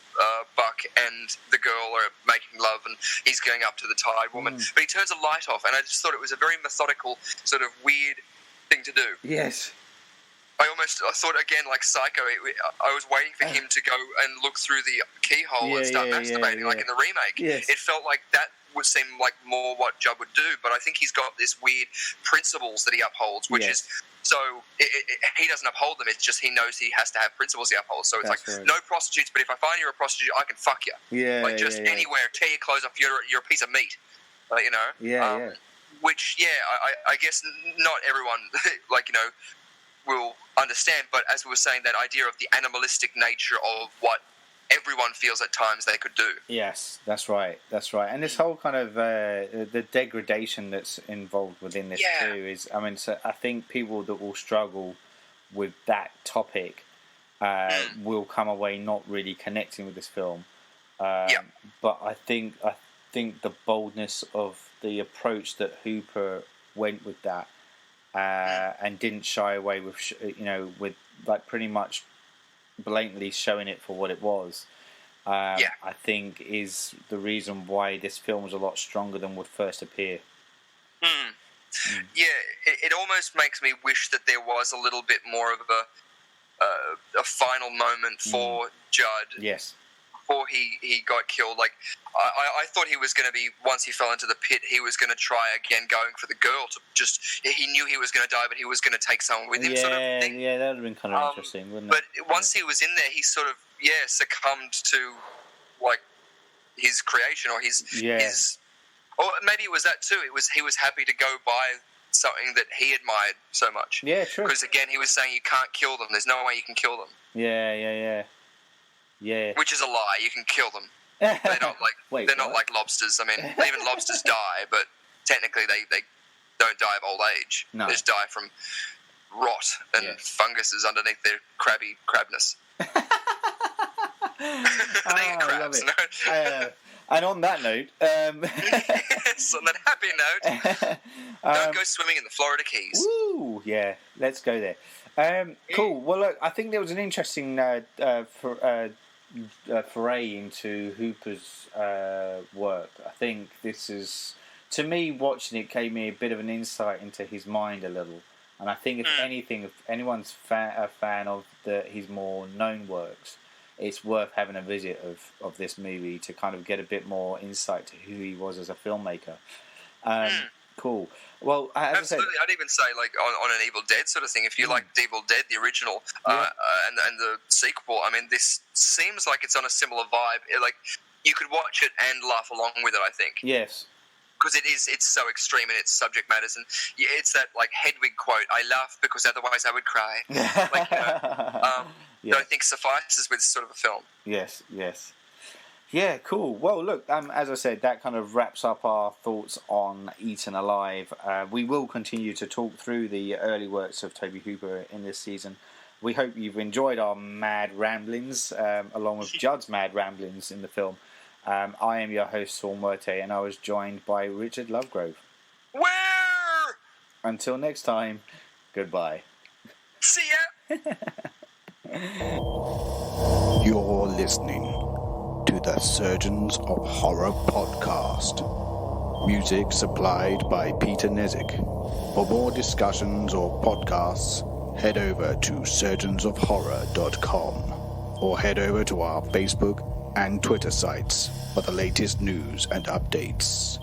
Buck and the girl are making love and he's going up to the tired woman. But he turns a light off, and I just thought it was a very methodical, sort of weird thing to do. Yes. I thought, again, like Psycho, I was waiting for him to go and look through the keyhole and start masturbating, like in the remake. Yes. It felt like that would seem like more what Judd would do, but I think he's got this weird principles that he upholds, which is... So he doesn't uphold them. It's just he knows he has to have principles he upholds. So it's no prostitutes, but if I find you're a prostitute, I can fuck you. Anywhere, tear your clothes off. You're a piece of meat. You know. Which I guess not everyone will understand. But as we were saying, that idea of the animalistic nature of what everyone feels at times they could do. Yes, that's right. And this whole kind of the degradation that's involved within this too is, I mean, so I think people that will struggle with that topic will come away not really connecting with this film. But I think the boldness of the approach that Hooper went with that and didn't shy away with, with like pretty much blatantly showing it for what it was, I think is the reason why this film was a lot stronger than would first appear. It almost makes me wish that there was a little bit more of a final moment for Judd. Yes. Before he got killed. Like, I thought he was going to be, once he fell into the pit, he was going to try again going for the girl to just, he knew he was going to die, but he was going to take someone with him, sort of thing. Yeah, that would have been kind of interesting, wouldn't it? But once he was in there, he sort of, succumbed to, like, his creation or his, or maybe it was that too. He was happy to go by something that he admired so much. Yeah, true. Because again, he was saying you can't kill them. There's no way you can kill them. Yeah. Which is a lie. You can kill them. They're not like not like lobsters. I mean, even lobsters die, but technically they don't die of old age. No. They just die from rot and funguses underneath their crabness. They eat crabs. No? And on that note, yes, on that happy note, don't go swimming in the Florida Keys. Woo! Yeah, let's go there. Cool. Well, look, I think there was an interesting foray into Hooper's work. I think this is, to me, watching it gave me a bit of an insight into his mind a little. And I think if anything, if anyone's a fan of his more known works, it's worth having a visit of this movie to kind of get a bit more insight to who he was as a filmmaker. Cool. Well, as absolutely. I said, I'd even say, like, on an Evil Dead sort of thing, if you like Evil Dead, the original, and the sequel, I mean, this seems like it's on a similar vibe. Like, you could watch it and laugh along with it, I think. Yes. Because it's so extreme in its subject matters, and it's that, like, Hedwig quote, I laugh because otherwise I would cry. Like, that I think suffices with sort of a film. Yes. Yeah, cool. Well, look, as I said, that kind of wraps up our thoughts on Eaten Alive. We will continue to talk through the early works of Tobe Hooper in this season. We hope you've enjoyed our mad ramblings, along with Judd's mad ramblings in the film. I am your host, Saul Muerte, and I was joined by Richard Lovegrove. Where? Until next time, goodbye. See ya! You're listening to the Surgeons of Horror podcast. Music supplied by Peter Nezik. For more discussions or podcasts, head over to surgeonsofhorror.com or head over to our Facebook and Twitter sites for the latest news and updates.